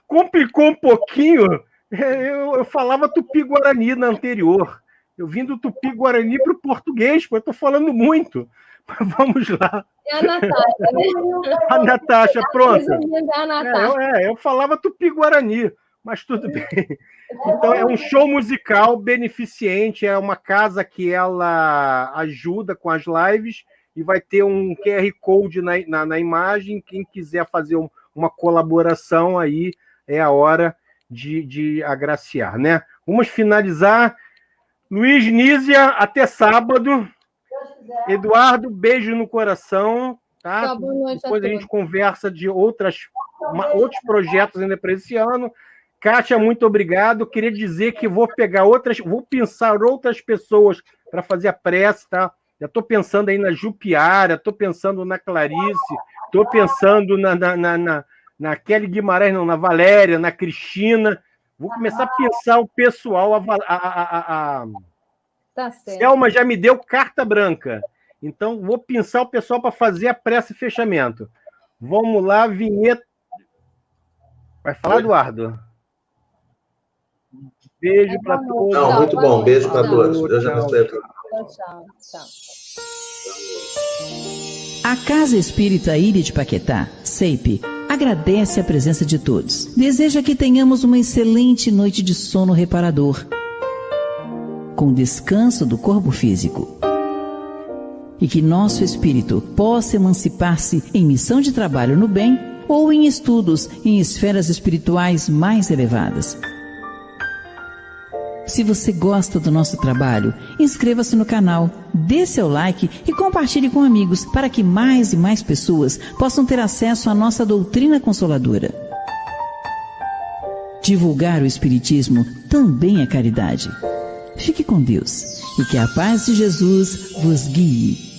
Complicou um pouquinho. Eu falava Tupi-Guarani na anterior. Eu vim do Tupi-Guarani para o português, eu estou falando muito. Vamos lá. É a Natasha, né? A Natasha, pronto. Eu falava Tupi-Guarani, mas tudo bem. Então, é um show musical beneficente, é uma casa que ela ajuda com as lives e vai ter um QR Code na imagem. Quem quiser fazer uma colaboração aí, é a hora de agraciar, né? Vamos finalizar. Luiz, Nízia, até sábado. Eduardo, beijo no coração. Tá? Boa noite. Depois a gente conversa de outros projetos ainda para esse ano. Kátia, muito obrigado. Queria dizer que vou pensar outras pessoas para fazer a prece, tá? Já estou pensando aí na Jupiara, estou pensando na Clarice, estou pensando na Kelly Guimarães, não, na Valéria, na Cristina. Vou começar a pensar o pessoal. Tá certo. Selma já me deu carta branca. Então, vou pensar o pessoal para fazer a prece e fechamento. Vamos lá, vinheta. Vai falar, Eduardo? Beijo para todos. Não, muito bom. Beijo para todos. Deus abençoe a todos. Tchau. A Casa Espírita Ilha de Paquetá, CEIP, agradece a presença de todos. Deseja que tenhamos uma excelente noite de sono reparador, com descanso do corpo físico. E que nosso espírito possa emancipar-se em missão de trabalho no bem ou em estudos em esferas espirituais mais elevadas. Se você gosta do nosso trabalho, inscreva-se no canal, dê seu like e compartilhe com amigos para que mais e mais pessoas possam ter acesso à nossa doutrina consoladora. Divulgar o Espiritismo também é caridade. Fique com Deus e que a paz de Jesus vos guie.